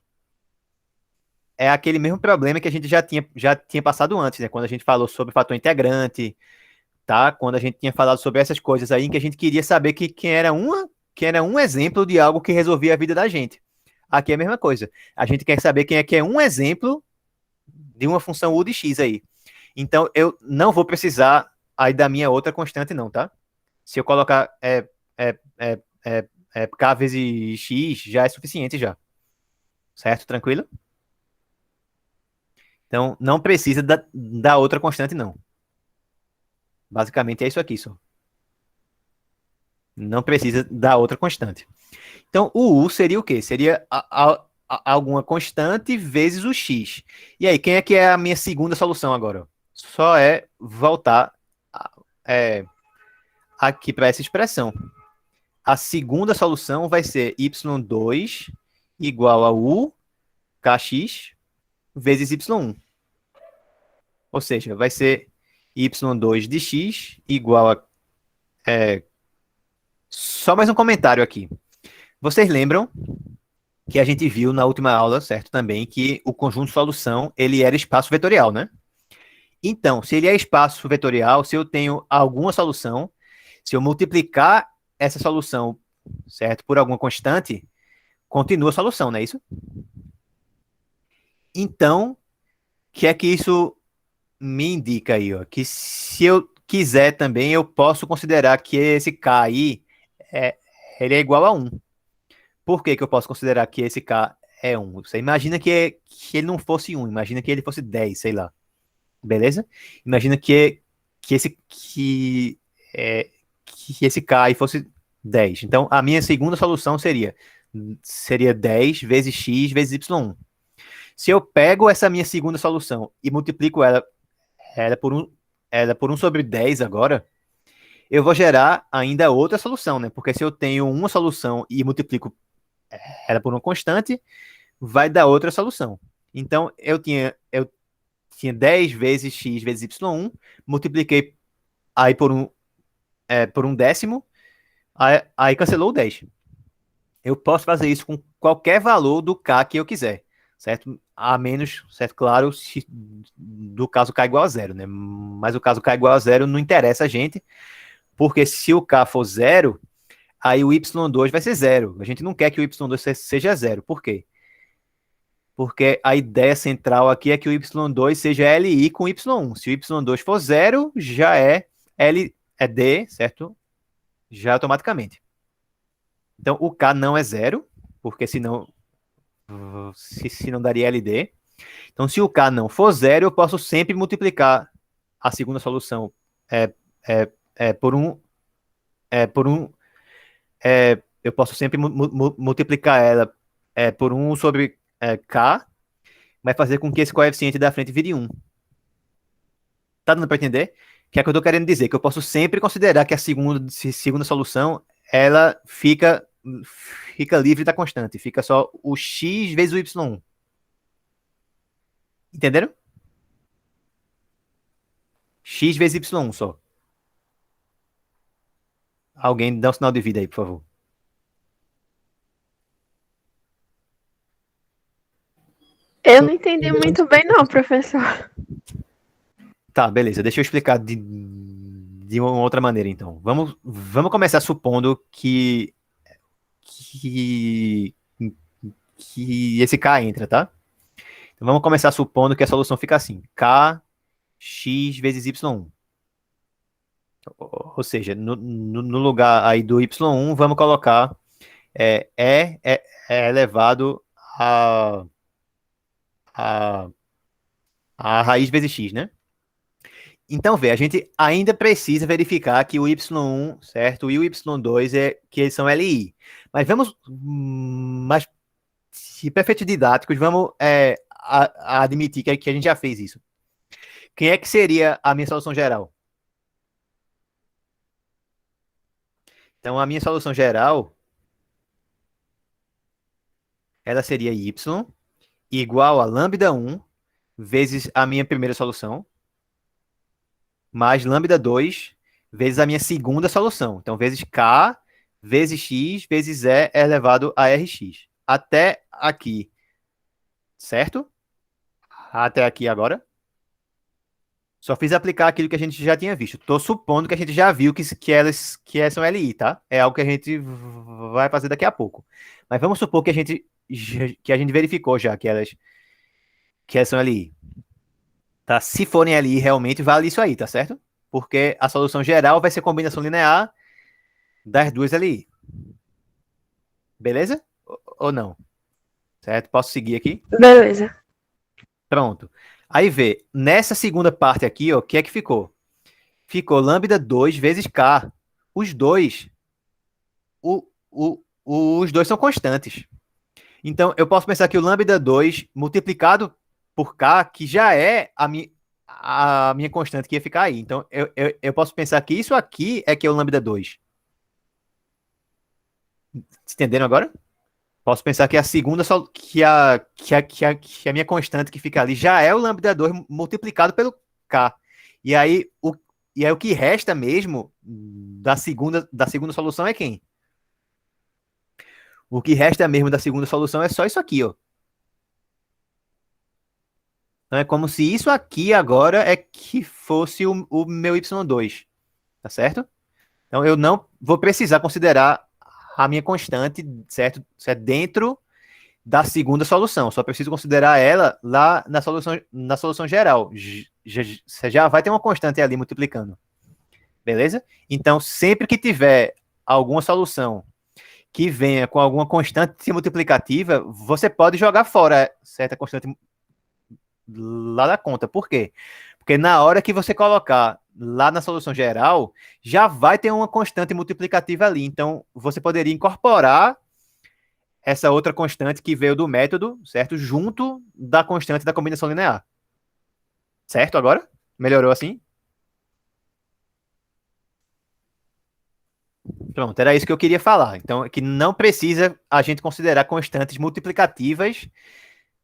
É aquele mesmo problema que a gente já tinha passado antes, né? Quando a gente falou sobre fator integrante, tá? Quando a gente tinha falado sobre essas coisas aí, em que a gente queria saber quem era um exemplo de algo que resolvia a vida da gente. Aqui é a mesma coisa. A gente quer saber quem é que é um exemplo de uma função u de x aí. Então, eu não vou precisar aí da minha outra constante, não, tá? Se eu colocar k vezes x, já é suficiente já. Certo? Tranquilo? Então, não precisa da outra constante, não. Basicamente é isso aqui, só. Não precisa da outra constante. Então, o U seria o quê? Seria alguma constante vezes o X. E aí, quem é que é a minha segunda solução agora? Só é voltar é, aqui para essa expressão. A segunda solução vai ser y2 igual a U kx vezes y1. Ou seja, vai ser y2 de x igual a... Só mais um comentário aqui. Vocês lembram que a gente viu na última aula, certo, também, que o conjunto de solução, ele era espaço vetorial, né? Então, se ele é espaço vetorial, se eu tenho alguma solução, se eu multiplicar essa solução, certo, por alguma constante, continua a solução, não é isso? Então, o que é que isso me indica aí, ó? Que se eu quiser também, eu posso considerar que esse K aí, é, ele é igual a 1. Por que que eu posso considerar que esse K é 1? Você imagina que ele não fosse 1, imagina que ele fosse 10, sei lá. Beleza? Imagina que esse K aí fosse 10. Então, a minha segunda solução seria 10 vezes x vezes y1. Se eu pego essa minha segunda solução e multiplico ela por 1 sobre 10 agora, eu vou gerar ainda outra solução, né? Porque se eu tenho uma solução e multiplico ela por uma constante, vai dar outra solução. Então, eu tinha 10 vezes x vezes y1, multipliquei aí por um décimo, aí cancelou o 10. Eu posso fazer isso com qualquer valor do k que eu quiser, certo? A menos, certo? Claro, se do caso k igual a zero, né? Mas o caso k igual a zero não interessa a gente, porque se o k for zero, aí o y2 vai ser zero. A gente não quer que o y2 seja zero. Por quê? Porque a ideia central aqui é que o y2 seja LI com y1. Se o y2 for zero, já é L é D, certo? Já automaticamente. Então, o K não é zero, porque senão, se não daria LD. Então, se o K não for zero, eu posso sempre multiplicar a segunda solução por um. Eu posso sempre multiplicar ela por 1 sobre K, vai fazer com que esse coeficiente da frente vire 1. Tá dando para entender? Que é o que eu tô querendo dizer, que eu posso sempre considerar que a segunda solução, ela fica livre da constante, fica só o x vezes o y1. Entenderam? X vezes y1 só. Alguém dá um sinal de vida aí, por favor. Eu não entendi muito bem, não, professor. Tá, beleza. Deixa eu explicar de uma outra maneira, então. Vamos começar supondo que, que esse K entra, tá? Então vamos começar supondo que a solução fica assim: K, X vezes Y1. Ou seja, no lugar aí do Y1, vamos colocar é elevado a, a raiz vezes X, né? Então, vê, a gente ainda precisa verificar que o Y1, certo? E o Y2 que eles são LI. Mas se para efeitos didáticos, vamos a admitir que a gente já fez isso. Quem é que seria a minha solução geral? Então, a minha solução geral, ela seria y igual a lambda 1 vezes a minha primeira solução, mais lambda 2 vezes a minha segunda solução. Então, vezes k vezes x vezes e elevado a rx. Até aqui, certo? Até aqui agora. Só fiz aplicar aquilo que a gente já tinha visto. Estou supondo que a gente já viu que são LI, tá? É algo que a gente vai fazer daqui a pouco. Mas vamos supor que a gente verificou já que elas são LI. Tá? Se forem LI, realmente vale isso aí, tá certo? Porque a solução geral vai ser combinação linear das duas LI. Beleza? Ou não? Certo? Posso seguir aqui? Beleza. Pronto. Aí vê, nessa segunda parte aqui, ó, o que é que ficou? Ficou lambda 2 vezes K. Os dois, os dois são constantes. Então, eu posso pensar que o lambda 2 multiplicado por K, que já é a minha constante que ia ficar aí. Então, eu posso pensar que isso aqui é que é o lambda 2. Entenderam agora? Posso pensar que a segunda, que a minha constante que fica ali já é o lambda 2 multiplicado pelo K. E aí, o que resta mesmo da segunda solução é quem? O que resta mesmo da segunda solução é só isso aqui, ó. Então é como se isso aqui agora é que fosse o meu y2, tá certo? Então eu não vou precisar considerar a minha constante, certo? Dentro da segunda solução. Só preciso considerar ela lá na solução geral. Você já vai ter uma constante ali multiplicando. Beleza? Então, sempre que tiver alguma solução que venha com alguma constante multiplicativa, você pode jogar fora certa constante lá da conta. Por quê? Porque na hora que você colocar lá na solução geral, já vai ter uma constante multiplicativa ali. Então, você poderia incorporar essa outra constante que veio do método, certo? Junto da constante da combinação linear. Certo agora? Melhorou assim? Pronto, era isso que eu queria falar. Então, que não precisa a gente considerar constantes multiplicativas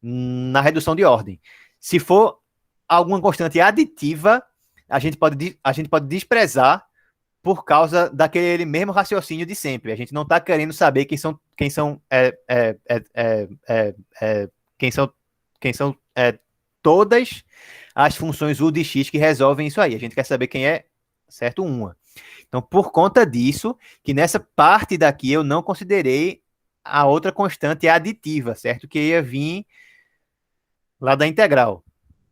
na redução de ordem. Se for alguma constante aditiva, a gente pode desprezar por causa daquele mesmo raciocínio de sempre. A gente não está querendo saber quem são todas as funções U de x que resolvem isso aí. A gente quer saber quem é, certo? Uma. Então, por conta disso, que nessa parte daqui eu não considerei a outra constante aditiva, certo? Que ia vir lá da integral,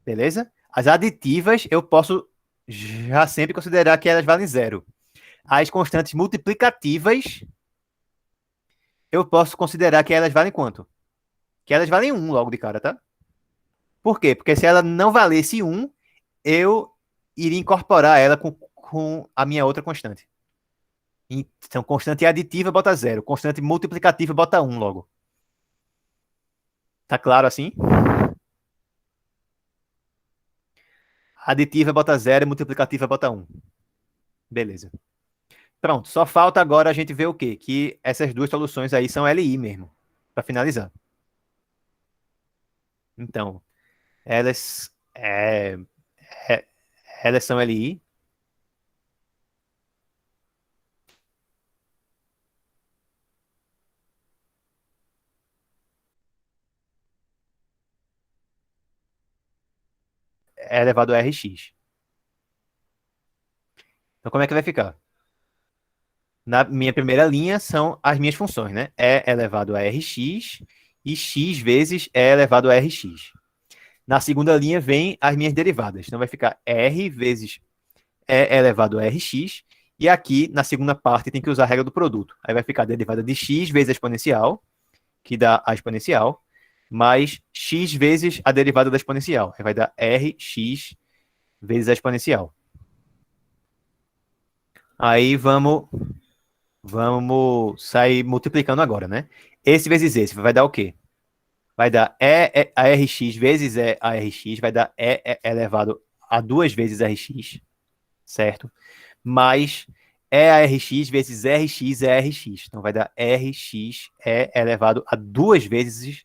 beleza? As aditivas eu posso já sempre considerar que elas valem zero. As constantes multiplicativas eu posso considerar que elas valem quanto? Que elas valem 1 logo de cara, tá? Por quê? Porque se ela não valesse 1, eu iria incorporar ela com a minha outra constante. Então, constante aditiva bota 0. Constante multiplicativa bota 1 logo. Tá claro assim? Aditiva bota 0 e multiplicativa bota 1. Beleza. Pronto, só falta agora a gente ver o quê? Que essas duas soluções aí são LI mesmo, para finalizar. Então, elas, é, elas são LI. É elevado a Rx. Então, como é que vai ficar? Na minha primeira linha são as minhas funções, né? E elevado a Rx e x vezes E elevado a Rx. Na segunda linha vem as minhas derivadas. Então vai ficar R vezes E elevado a Rx. E aqui, na segunda parte, tem que usar a regra do produto. Aí vai ficar a derivada de x vezes a exponencial, que dá a exponencial, mais x vezes a derivada da exponencial. Aí vai dar Rx vezes a exponencial. Aí vamos sair multiplicando agora, né? Esse vezes esse vai dar o quê? Vai dar E a Rx vezes E a Rx, vai dar E elevado a 2 vezes Rx, certo? Mais E a Rx vezes Rx é Rx. Então vai dar Rx E elevado a 2 vezes,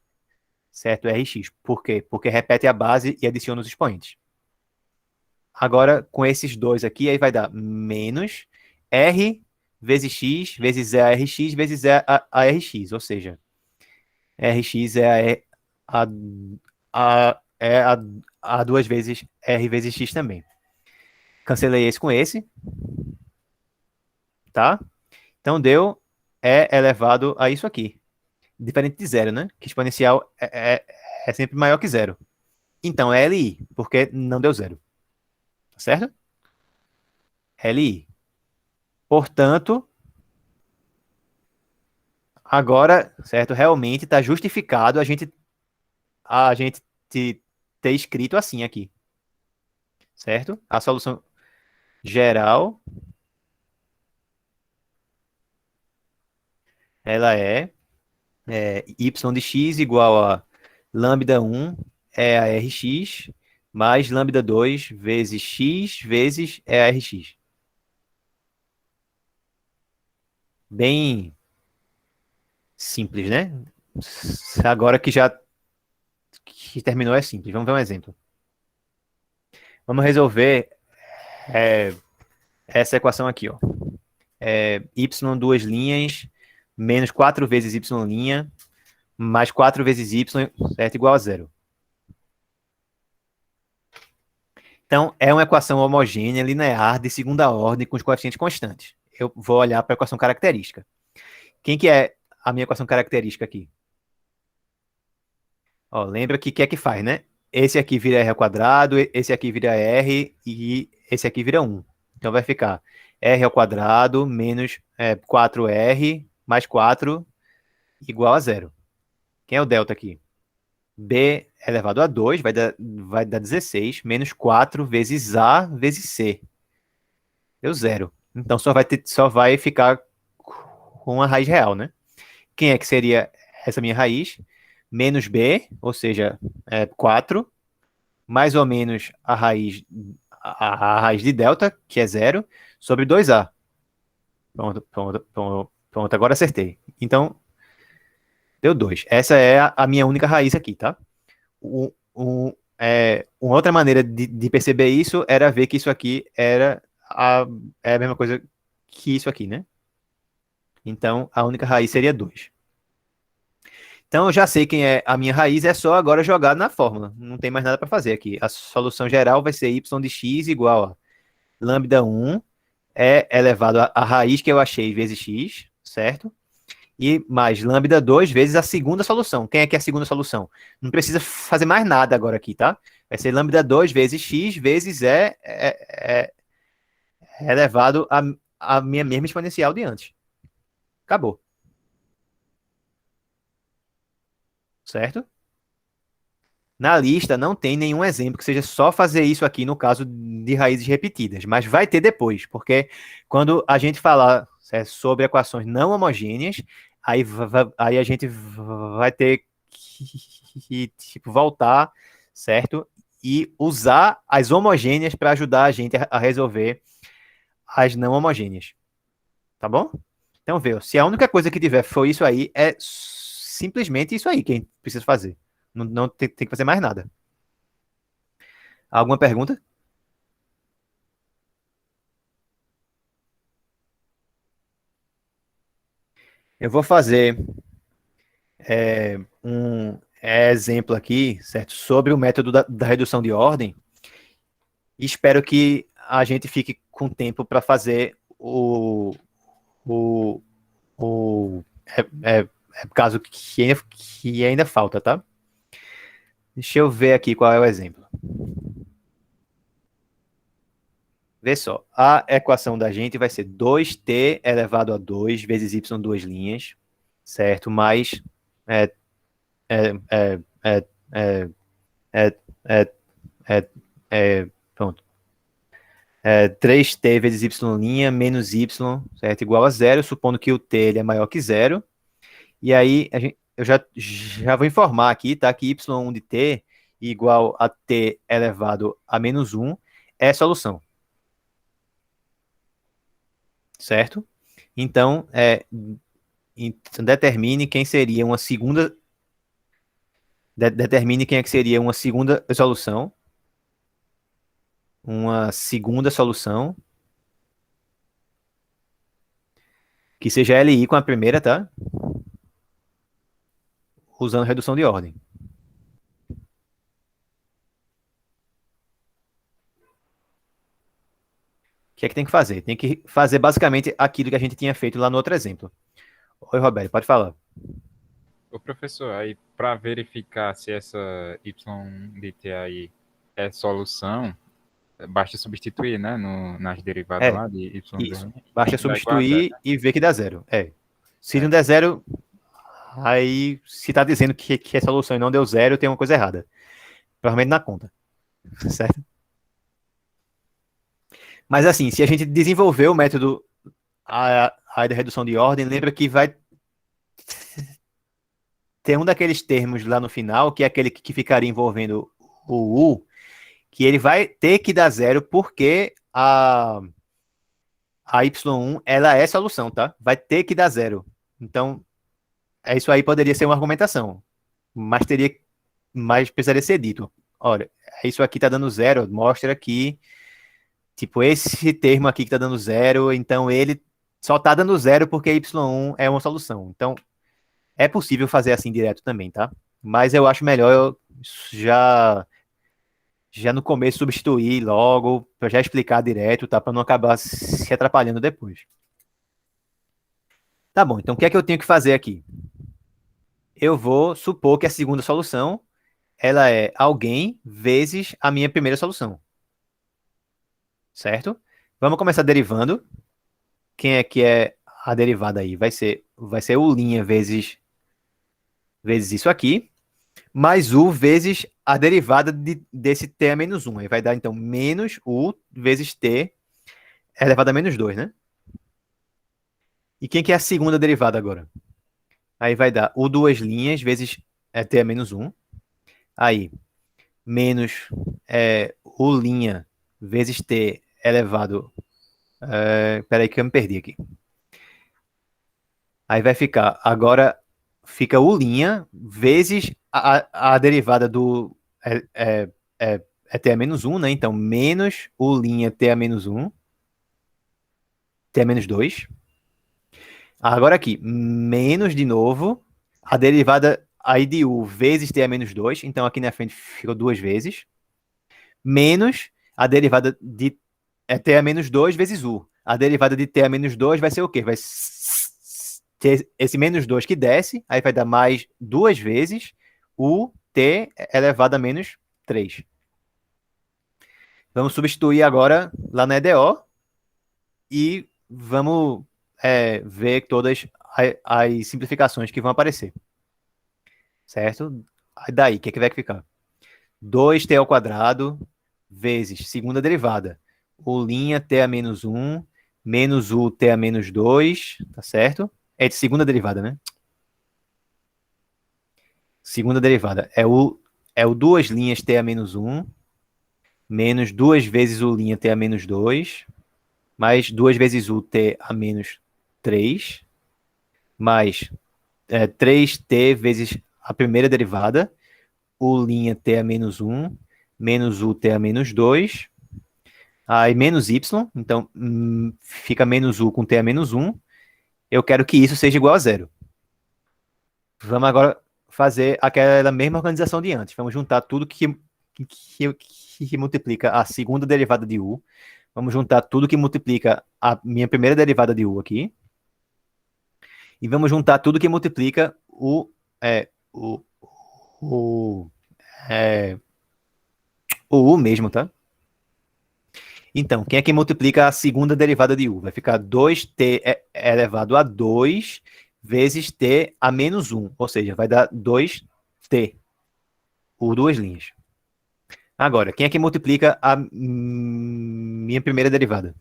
certo? Rx. Por quê? Porque repete a base e adiciona os expoentes. Agora, com esses dois aqui, aí vai dar menos R vezes x vezes E a Rx vezes E a Rx. Ou seja, Rx é a 2 vezes R vezes x também. Cancelei esse com esse, tá? Então deu E elevado a isso aqui. Diferente de zero, né? Que exponencial é sempre maior que zero. Então é LI, porque não deu zero. Tá certo? LI. Portanto, agora, certo? Realmente está justificado a gente ter escrito assim aqui. Certo? A solução geral, ela y de x igual a lambda 1 é a Rx, mais lambda 2 vezes x vezes é a Rx. Bem simples, né? Agora que terminou é simples. Vamos ver um exemplo. Vamos resolver é, essa equação aqui, ó. Y duas linhas, menos 4 vezes y', mais 4 vezes y, certo? Igual a zero. Então, é uma equação homogênea, linear, de segunda ordem, com os coeficientes constantes. Eu vou olhar para a equação característica. Quem que é a minha equação característica aqui? Ó, lembra que o que é que faz, né? Esse aqui vira r ao quadrado, esse aqui vira r e esse aqui vira 1. Então vai ficar r ao quadrado menos 4r mais 4 igual a zero. Quem é o delta aqui? B elevado a 2 vai dar 16 menos 4 vezes A vezes C. Deu zero. Então só vai ficar com a raiz real, né? Quem é que seria essa minha raiz? Menos B, ou seja, 4, mais ou menos a raiz de delta, que é zero, sobre 2A. Pronto, pronto, pronto, pronto, agora acertei. Então, deu 2. Essa é a minha única raiz aqui, tá? Uma outra maneira de perceber isso era ver que isso aqui é a mesma coisa que isso aqui, né? Então, a única raiz seria 2. Então, eu já sei quem é a minha raiz, é só agora jogar na fórmula. Não tem mais nada para fazer aqui. A solução geral vai ser y de x igual a lambda 1 é elevado a raiz que eu achei vezes x, certo? E mais lambda 2 vezes a segunda solução. Quem é que é a segunda solução? Não precisa fazer mais nada agora aqui, tá? Vai ser lambda 2 vezes x vezes elevado a minha mesma exponencial de antes. Acabou. Certo? Na lista não tem nenhum exemplo que seja só fazer isso aqui no caso de raízes repetidas, mas vai ter depois, porque quando a gente falar sobre equações não homogêneas, aí a gente vai ter que tipo, voltar, certo? e usar as homogêneas para ajudar a gente a resolver as não homogêneas. Tá bom? Então, vê, se a única coisa que tiver for isso aí, é simplesmente isso aí que a gente precisa fazer. Não tem que fazer mais nada. Alguma pergunta? Eu vou fazer um exemplo aqui, certo? Sobre o método da redução de ordem. E espero que a gente fique com tempo para fazer o, o caso que ainda falta, tá? Deixa eu ver aqui qual é o exemplo. Vê só, a equação da gente vai ser 2t elevado a 2 vezes y duas linhas, certo? Mais é, é, é, é, é, é, é, pronto. 3t vezes y' menos y, certo? Igual a zero, supondo que o t ele é maior que zero. E aí eu já vou informar aqui, tá? Que y1 de t igual a t elevado a menos 1 é solução, certo? Então, determine quem seria uma segunda. Determine quem é que seria uma segunda solução. Uma segunda solução. Que seja LI com a primeira, tá? Usando redução de ordem. O que é que tem que fazer? Tem que fazer basicamente aquilo que a gente tinha feito lá no outro exemplo. Oi, Roberto, pode falar. Ô, professor, aí para verificar se essa y de t aí é solução, basta substituir, né, nas derivadas lá de y Isso. Basta dá igual a zero, substituir né? e ver que dá zero. Se não der zero, aí se tá dizendo que é solução e não deu zero, tem uma coisa errada. Provavelmente na conta. Certo? Mas assim, se a gente desenvolver o método a da redução de ordem, lembra que vai ter um daqueles termos lá no final, que é aquele que ficaria envolvendo o U, que ele vai ter que dar zero porque a Y1 ela é solução, tá? Vai ter que dar zero. Então, isso aí poderia ser uma argumentação, mas precisaria ser dito. Olha, isso aqui tá dando zero, mostra que, tipo, esse termo aqui que tá dando zero, então ele só tá dando zero porque Y1 é uma solução. Então, é possível fazer assim direto também, tá? Mas eu acho melhor eu já no começo substituir logo, para já explicar direto, tá? Para não acabar se atrapalhando depois. Tá bom, então o que é que eu tenho que fazer aqui? Eu vou supor que a segunda solução ela é alguém vezes a minha primeira solução. Certo? Vamos começar derivando. Quem é que é a derivada aí? Vai ser u' vezes isso aqui, mais u vezes a derivada desse t a menos 1. Aí vai dar, então, menos u vezes t elevado a menos 2, né? E quem que é a segunda derivada agora? Aí vai dar u duas linhas vezes t a menos 1. Aí, menos u' vezes t elevado... peraí que eu me perdi aqui. Aí vai ficar, agora fica u' vezes a derivada do t a menos 1, né? Então, menos u' t a menos 1, t a menos 2. Agora aqui, menos de novo, a derivada aí de u vezes t a menos 2, então aqui na frente ficou duas vezes, menos a derivada de t a menos 2 vezes u. A derivada de t a menos 2 vai ser o quê? Vai ter esse menos 2 que desce, aí vai dar mais duas vezes u t elevado a menos 3. Vamos substituir agora lá na EDO e vamos ver todas as simplificações que vão aparecer. Certo? Aí daí, o que é que vai ficar? 2t ao quadrado vezes segunda derivada. U' t a menos 1 menos u t a menos 2, tá certo? É de segunda derivada, né? Segunda derivada. É o duas linhas t a menos 1 menos 2 vezes u' t a menos 2, mais 2 vezes u t a menos 3, mais 3t vezes a primeira derivada, u' t a menos 1, menos u t a menos 2, aí menos y, então fica menos u com t a menos 1. Eu quero que isso seja igual a zero. Vamos agora fazer aquela mesma organização de antes. Vamos juntar tudo que multiplica a segunda derivada de u. Vamos juntar tudo que multiplica a minha primeira derivada de u aqui. E vamos juntar tudo que multiplica o, o u mesmo, tá? Então, quem é que multiplica a segunda derivada de u? Vai ficar 2t elevado a 2 vezes t a menos 1. Ou seja, vai dar 2t por duas linhas. Agora, quem é que multiplica a minha primeira derivada?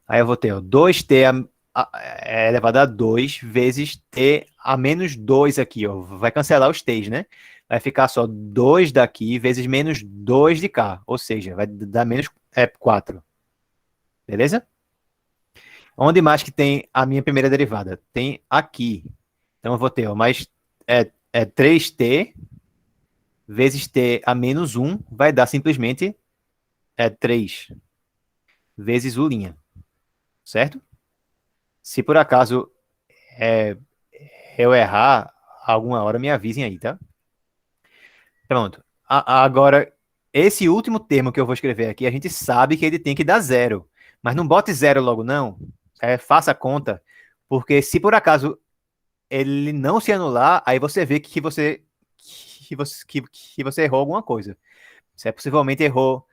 Aí eu vou ter 2t elevado a 2 vezes t a menos 2 aqui. Ó. Vai cancelar os t's, né? Vai ficar só 2 daqui vezes menos 2 de cá. Ou seja, vai dar menos 4. Beleza? Onde mais que tem a minha primeira derivada? Tem aqui. Então eu vou ter mais 3t vezes t a menos 1 vai dar simplesmente 3 vezes u'. Certo? Se por acaso eu errar, alguma hora me avisem aí, tá? Pronto. Agora, esse último termo que eu vou escrever aqui, a gente sabe que ele tem que dar zero. Mas não bote zero logo, não. Faça a conta. Porque se por acaso ele não se anular, aí você vê que você errou alguma coisa. Você possivelmente errou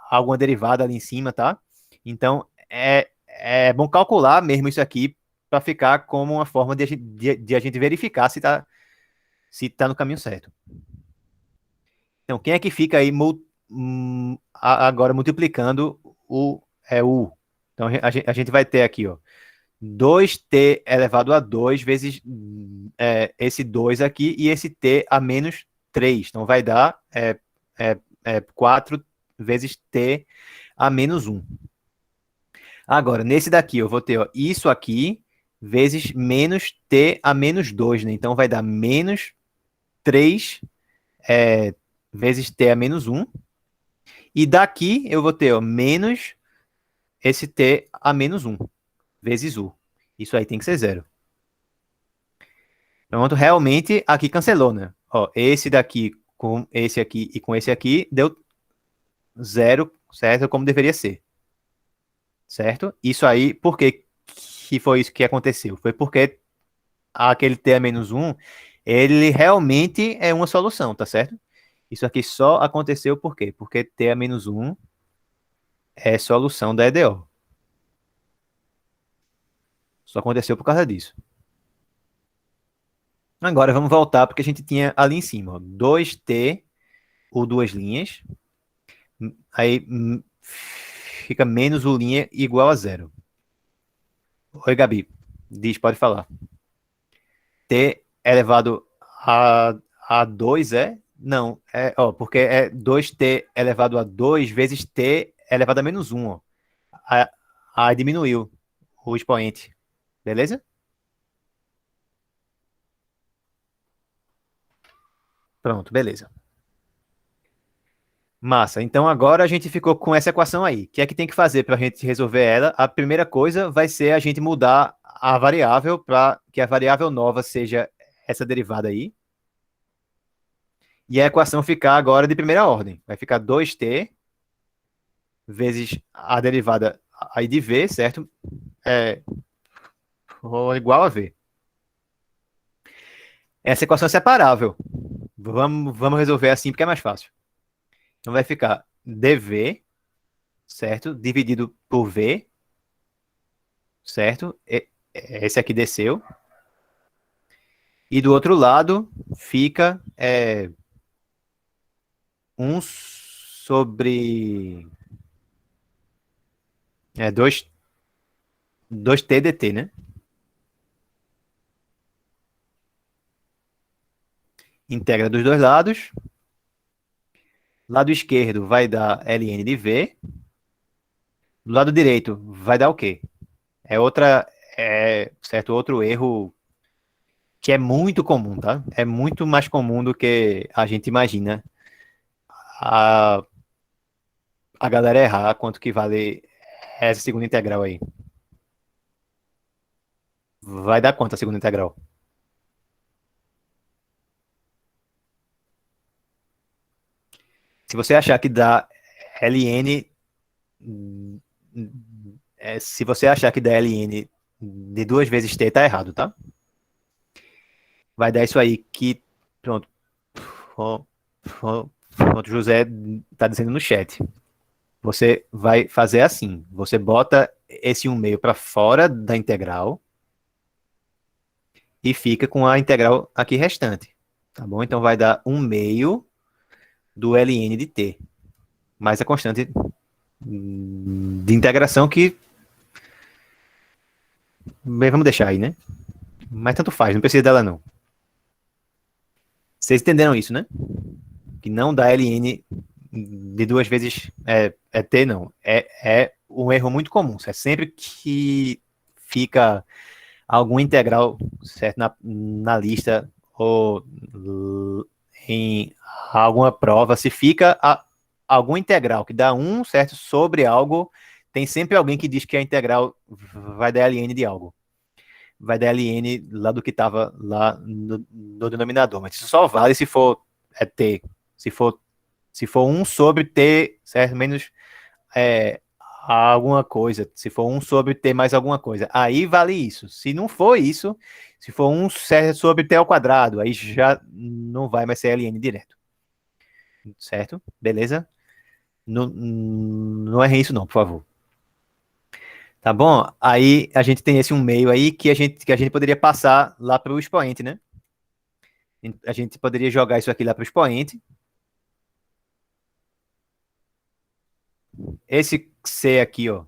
alguma derivada ali em cima, tá? Então, é bom calcular mesmo isso aqui para ficar como uma forma de a gente verificar se tá no caminho certo. Então, quem é que fica aí agora multiplicando o u? Então, a gente vai ter aqui, ó, 2t elevado a 2 vezes esse 2 aqui e esse t a menos 3. Então, vai dar 4 vezes t a menos 1. Agora, nesse daqui, eu vou ter ó, isso aqui vezes menos t a menos 2, né? Então, vai dar menos 3 vezes t a menos 1. E daqui, eu vou ter ó, menos esse t a menos 1 vezes u. Isso aí tem que ser zero. Pronto, realmente aqui cancelou, né? Ó, esse daqui com esse aqui e com esse aqui deu zero, certo? Como deveria ser. Certo? Isso aí, por que foi isso que aconteceu? Foi porque aquele t a menos 1, ele realmente é uma solução, tá certo? Isso aqui só aconteceu por quê? Porque t a menos 1 é solução da EDO. Só aconteceu por causa disso. Agora vamos voltar porque a gente tinha ali em cima, ó, 2t ou duas linhas. Aí fica menos u' igual a zero. Oi, Gabi. Diz, pode falar. T elevado a 2 é? Não, porque é 2t elevado a 2 vezes t elevado a menos 1. Ó. Aí diminuiu o expoente. Beleza? Pronto, beleza. Massa. Então agora a gente ficou com essa equação aí. O que é que tem que fazer para a gente resolver ela? A primeira coisa vai ser a gente mudar a variável para que a variável nova seja essa derivada aí. E a equação ficar agora de primeira ordem. Vai ficar 2t vezes a derivada aí de v, certo? Igual a v. Essa equação é separável. Vamos resolver assim porque é mais fácil. Então vai ficar dv, certo? Dividido por v, certo? Esse aqui desceu. E do outro lado fica 1 sobre 2t dt, né? Integra dos dois lados. Lado esquerdo vai dar ln de v. Do lado direito vai dar o quê? Certo, outro erro que é muito comum, tá? É muito mais comum do que a gente imagina. A, a galera errar quanto que vale essa segunda integral aí. Vai dar quanto a segunda integral? Se você achar que dá ln, se você achar que dá ln de 2 vezes t, tá errado, tá? Vai dar isso aí que, pronto, pronto, José tá dizendo no chat. Você vai fazer assim, você bota esse 1/2 para fora da integral e fica com a integral aqui restante, tá bom? Então vai dar 1/2 do ln de t, mais a constante de integração que, bem, vamos deixar aí, né? Mas tanto faz, não precisa dela não. Vocês entenderam isso, né? Que não dá ln de 2 vezes t, não. É um erro muito comum. É sempre que fica algum integral, certo, na lista ou em alguma prova, se fica algum integral que dá 1, certo, sobre algo, tem sempre alguém que diz que a integral vai dar ln de algo. Vai dar ln lá do que estava lá no denominador. Mas isso só vale se for t. Se for 1 sobre t, certo, menos alguma coisa. Se for 1 sobre t mais alguma coisa, aí vale isso. Se não for isso, se for 1 sobre t ao quadrado, aí já não vai mais ser ln direto. Certo? Beleza? Não erre isso não, por favor. Tá bom? Aí a gente tem esse 1/2 aí que a gente poderia passar lá para o expoente, né? A gente poderia jogar isso aqui lá para o expoente. Esse C aqui, ó,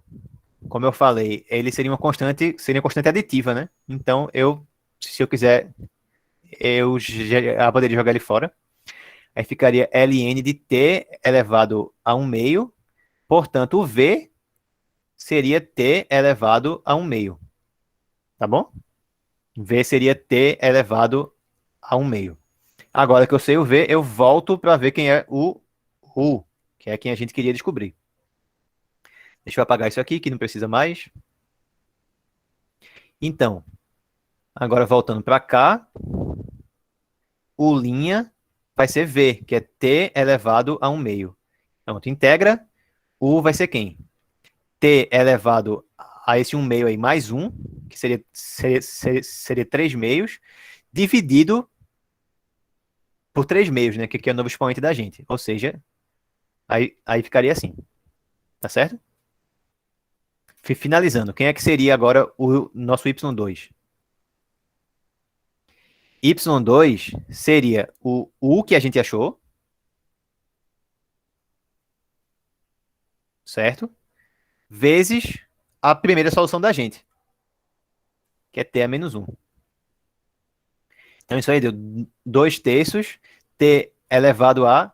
como eu falei, ele seria uma constante aditiva, né? Então, se eu quiser, eu já poderia jogar ele fora. Aí ficaria ln de t elevado a 1/2. Portanto, o V seria t elevado a 1/2. Tá bom? V seria t elevado a 1/2. Agora que eu sei o V, eu volto para ver quem é o U, que é quem a gente queria descobrir. Deixa eu apagar isso aqui, que não precisa mais. Então, agora voltando para cá, o' vai ser V, que é t elevado a 1/2. Pronto, integra. U vai ser quem? T elevado a esse 1/2 aí, mais 1, que seria 3/2, dividido por 3/2, né? Que aqui é o novo expoente da gente. Ou seja, aí ficaria assim. Tá certo? Finalizando, quem é que seria agora o nosso y2? Y2 seria o U que a gente achou, certo? Vezes a primeira solução da gente, que é t a menos 1. Então isso aí deu 2/3, t elevado a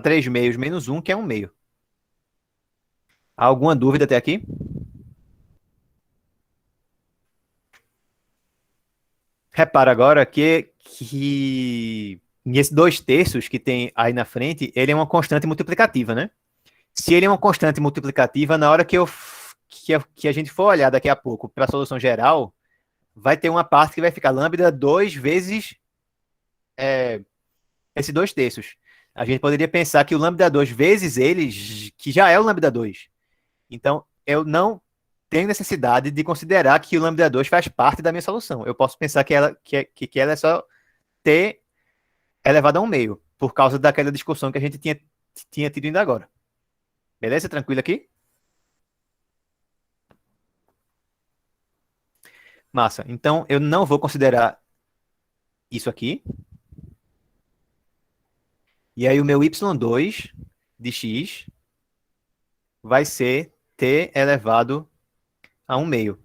3/2 menos 1, que é 1/2. Alguma dúvida até aqui? Repara agora que esses 2/3 que tem aí na frente, ele é uma constante multiplicativa, né? Se ele é uma constante multiplicativa, na hora que a gente for olhar daqui a pouco para a solução geral, vai ter uma parte que vai ficar lambda 2 vezes esse 2/3. A gente poderia pensar que o lambda 2 vezes ele, que já é o lambda 2. Então, eu não tenho necessidade de considerar que o lambda 2 faz parte da minha solução. Eu posso pensar que ela é só t elevado a 1/2, por causa daquela discussão que a gente tinha tido ainda agora. Beleza? Tranquilo aqui? Massa. Então, eu não vou considerar isso aqui. E aí, o meu y2 de x vai ser t elevado a 1/2.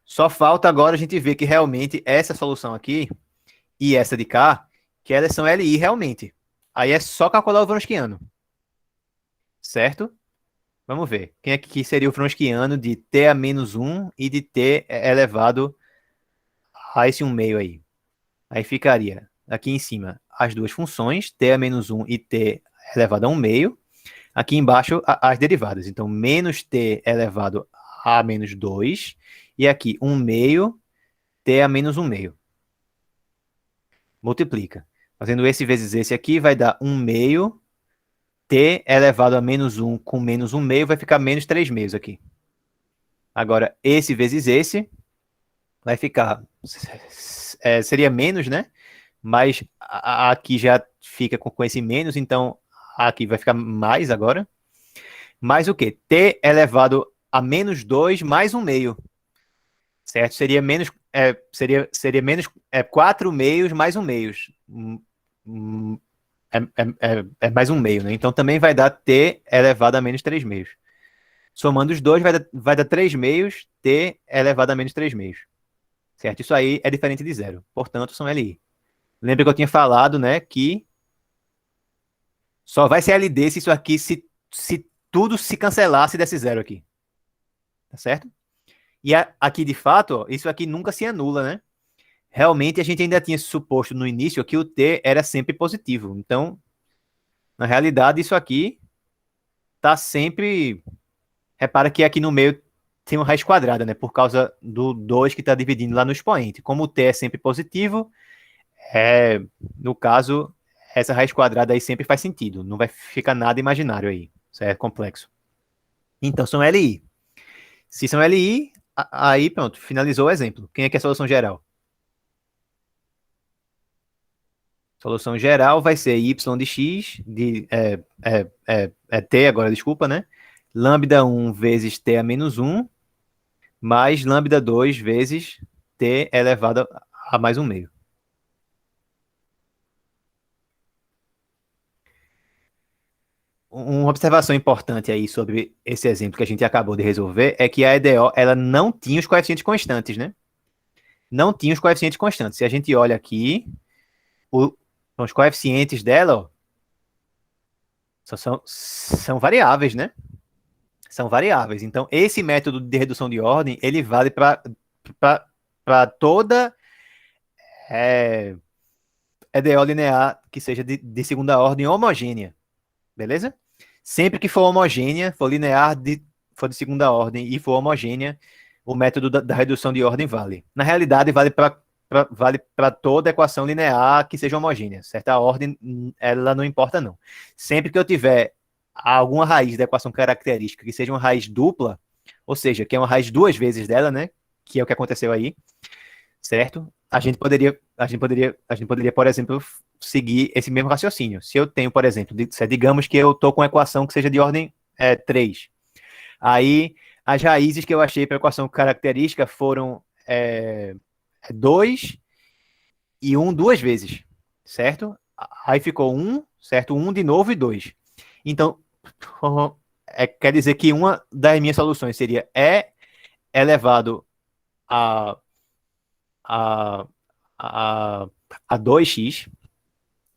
Só falta agora a gente ver que realmente essa solução aqui e essa de cá, que elas são LI realmente. Aí é só calcular o Wronskiano. certo? Vamos ver. Quem é que seria o Wronskiano de t a menos 1 e de t elevado a esse 1 meio aí? Aí ficaria aqui em cima as duas funções, t a menos 1 e t elevado a 1 meio. Aqui embaixo as derivadas. Então, menos t elevado a menos 2. E aqui 1 meio t a menos 1 meio. Multiplica. Fazendo esse vezes esse aqui vai dar 1 meio t elevado a menos 1 com menos 1 meio vai ficar menos 3 meios aqui. Agora, esse vezes esse vai ficar... seria menos, né? Mas aqui já fica com esse menos, então aqui vai ficar mais agora. Mais o quê? T elevado a menos 2 mais 1 meio. Certo? Seria menos... seria menos 4 meios mais 1 meios. É mais 1 meio, né? Então também vai dar T elevado a menos 3 meios. Somando os dois vai dar 3 meios, T elevado a menos 3 meios. Certo? Isso aí é diferente de zero. Portanto, são LI. Lembra que eu tinha falado, né, que só vai ser LD se isso aqui, se tudo se cancelar, se desse zero aqui. Tá certo? E aqui, de fato, ó, isso aqui nunca se anula, né? Realmente, a gente ainda tinha suposto no início que o T era sempre positivo. Então, na realidade, isso aqui tá sempre... Repara que aqui no meio tem uma raiz quadrada, né? Por causa do 2 que está dividindo lá no expoente. Como o T é sempre positivo, no caso, essa raiz quadrada aí sempre faz sentido. Não vai ficar nada imaginário aí. Isso é complexo. Então, são LI. Se são LI, aí pronto, finalizou o exemplo. Quem é que é a solução geral? Solução geral vai ser y de x, t agora, desculpa, né? Lambda 1 vezes t a menos 1, mais lambda 2 vezes t elevado a mais 1 meio. Uma observação importante aí sobre esse exemplo que a gente acabou de resolver é que a EDO, ela não tinha os coeficientes constantes, né? Não tinha os coeficientes constantes. Se a gente olha aqui, os coeficientes dela, ó, são variáveis, né? São variáveis. Então, esse método de redução de ordem, ele vale para toda EDO linear que seja de segunda ordem homogênea. Beleza? Sempre que for homogênea, for linear, for de segunda ordem e for homogênea, o método da redução de ordem vale. Na realidade, vale para toda equação linear que seja homogênea. Certa ordem, ela não importa, não. Sempre que eu tiver alguma raiz da equação característica que seja uma raiz dupla, ou seja, que é uma raiz duas vezes dela, né? Que é o que aconteceu aí, certo? A gente poderia, por exemplo, seguir esse mesmo raciocínio. Se eu tenho, por exemplo, digamos que eu estou com uma equação que seja de ordem 3. Aí, as raízes que eu achei para a equação característica foram 2 e 1 duas vezes, certo? Aí ficou 1, certo? 1 de novo e 2. Então, quer dizer que uma das minhas soluções seria E elevado a, a, a 2x.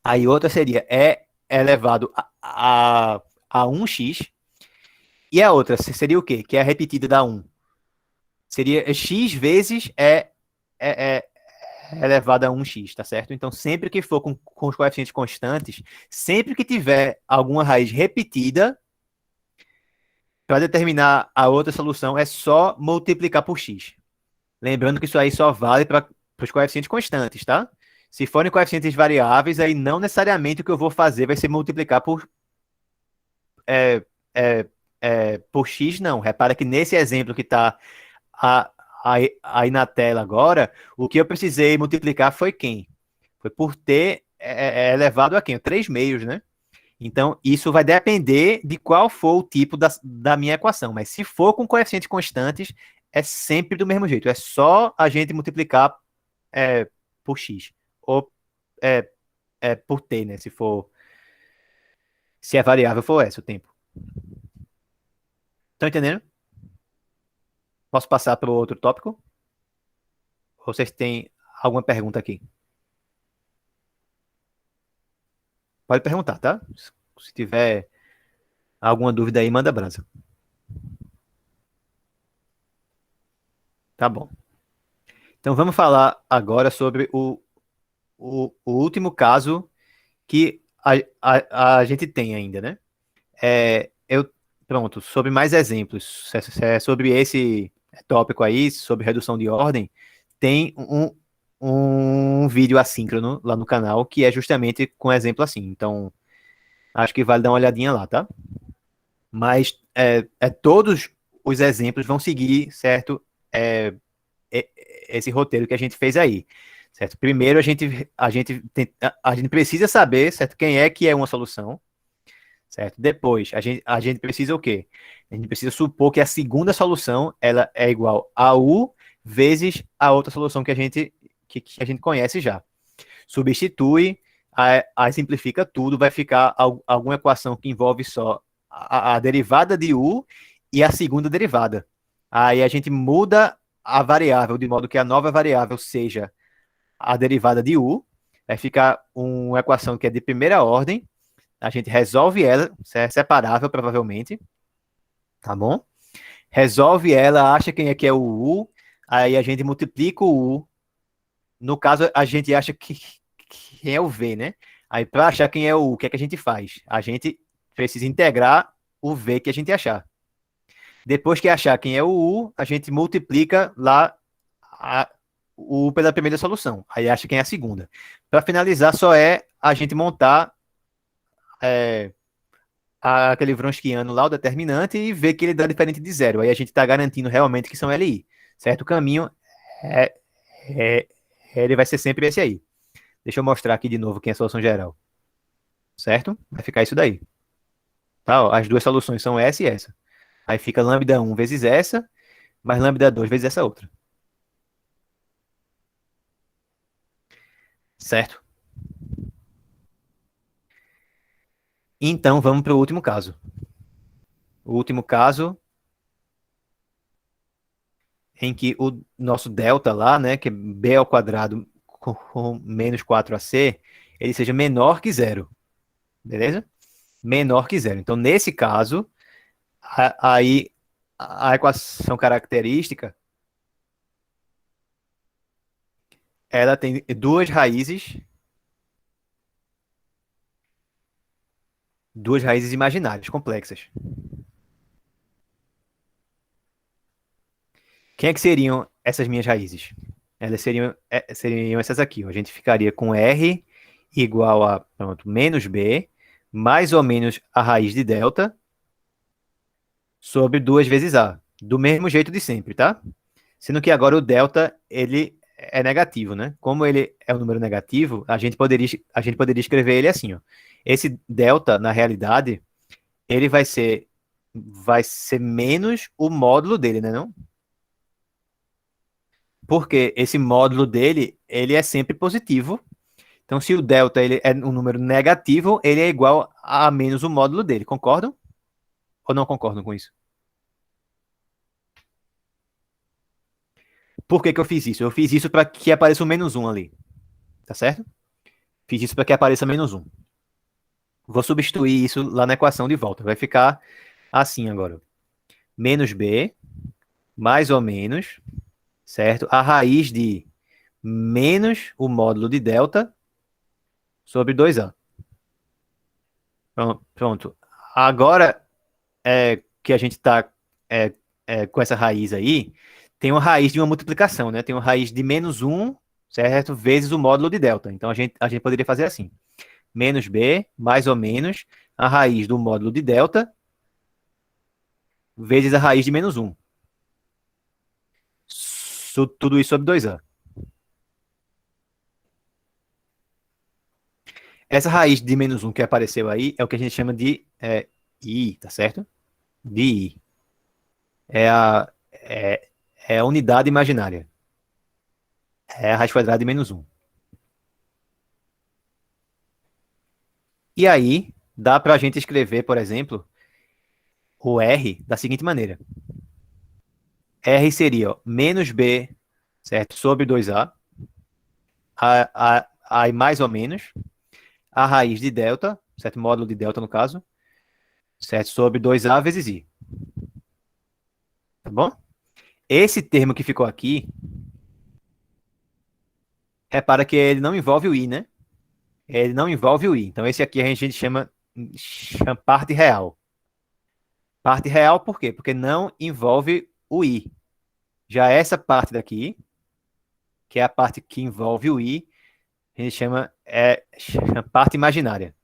Aí outra seria E elevado a 1x. E a outra seria o quê? Que é a repetida da 1. Seria x vezes é elevado a 1x, tá certo? Então, sempre que for com os coeficientes constantes, sempre que tiver alguma raiz repetida, para determinar a outra solução, é só multiplicar por x. Lembrando que isso aí só vale para os coeficientes constantes, tá? Se forem coeficientes variáveis, aí não necessariamente o que eu vou fazer vai ser multiplicar é, por x, não. Repara que nesse exemplo que está aí na tela agora, o que eu precisei multiplicar foi quem? Foi por t elevado a quem? 3 meios, né? Então, isso vai depender de qual for o tipo da minha equação. Mas se for com coeficientes constantes, é sempre do mesmo jeito. É só a gente multiplicar por x. Ou por t, né? Se a variável for essa, o tempo. Estão entendendo? Posso passar para o outro tópico? Ou vocês têm alguma pergunta aqui? Pode perguntar, tá? Se tiver Alguma dúvida aí, manda brasa. Tá bom. Então vamos falar agora sobre o último caso que a gente tem ainda, né? Pronto, sobre mais exemplos, sobre esse tópico aí, sobre redução de ordem, tem um vídeo assíncrono lá no canal que é justamente com exemplo assim. Então, acho que vale dar uma olhadinha lá, tá? Mas todos os exemplos vão seguir, certo? É, esse roteiro que a gente fez aí, certo? Primeiro, a gente precisa saber, certo? Quem é que é uma solução, certo? Depois, a gente precisa o quê? A gente precisa supor que a segunda solução, ela é igual a U vezes a outra solução que a gente conhece já. Substitui, aí simplifica tudo, vai ficar alguma equação que envolve só a derivada de U e a segunda derivada. Aí a gente muda a variável de modo que a nova variável seja a derivada de U, vai ficar uma equação que é de primeira ordem, a gente resolve ela, é separável provavelmente, tá bom? Resolve ela, acha quem é que é o U, aí a gente multiplica o U, no caso a gente acha que quem é o V, né? Aí para achar quem é o U, o que é que a gente faz? A gente precisa integrar o V que a gente achar. Depois que achar quem é o U, a gente multiplica lá o U pela primeira solução. Aí acha quem é a segunda. Para finalizar, só é a gente montar é, aquele Wronskiano lá, o determinante, e ver que ele dá diferente de zero. Aí a gente está garantindo realmente que são LI. Certo? O caminho é, é, ele vai ser sempre esse aí. Deixa eu mostrar aqui de novo quem é a solução geral. Certo? Vai ficar isso daí. Tá, ó, as duas soluções são essa e essa. Aí fica lambda 1 vezes essa, mais lambda 2 vezes essa outra. Certo? Então vamos para o último caso. O último caso em que o nosso delta lá, né, que é b ao quadrado com menos 4ac, ele seja menor que zero. Beleza? Menor que zero. Então, nesse caso, aí a equação característica, ela tem duas raízes imaginárias, complexas. Quem é que seriam essas minhas raízes? Elas seriam essas aqui. Ó. A gente ficaria com R igual a pronto, menos B, mais ou menos a raiz de delta, sobre 2 vezes A. Do mesmo jeito de sempre, tá? Sendo que agora o delta, ele é negativo, né? Como ele é um número negativo, a gente poderia escrever ele assim, ó. Esse delta, na realidade, ele vai ser menos o módulo dele, né, não? Porque esse módulo dele, ele é sempre positivo. Então, se o delta ele é um número negativo, ele é igual a menos o módulo dele. Concordam? Ou não concordam com isso? Por que que eu fiz isso? Eu fiz isso para que apareça o menos um ali. Tá certo? Fiz isso para que apareça menos um. Vou substituir isso lá na equação de volta. Vai ficar assim agora. Menos b, mais ou menos, certo? A raiz de menos o módulo de delta sobre 2a. Pronto. Agora que a gente está com essa raiz aí, tem uma raiz de uma multiplicação, né? Tem uma raiz de menos um, certo? Vezes o módulo de delta. Então a gente poderia fazer assim. Menos b, mais ou menos, a raiz do módulo de delta, vezes a raiz de menos um. Tudo isso sobre 2a. Essa raiz de menos um que apareceu aí é o que a gente chama de I, tá certo? De I. É a unidade imaginária. É a raiz quadrada de menos um. E aí, dá para a gente escrever, por exemplo, o R da seguinte maneira. R seria ó, menos B, certo? Sobre 2A. Aí mais ou menos. A raiz de delta, certo? Módulo de delta, no caso. certo? Sobre 2A vezes I. Tá bom? Esse termo que ficou aqui, repara que ele não envolve o I, né? Ele não envolve o I. Então, esse aqui a gente chama parte real. Parte real por quê? Porque não envolve o I. Já essa parte daqui, que é a parte que envolve o I, a gente chama parte imaginária.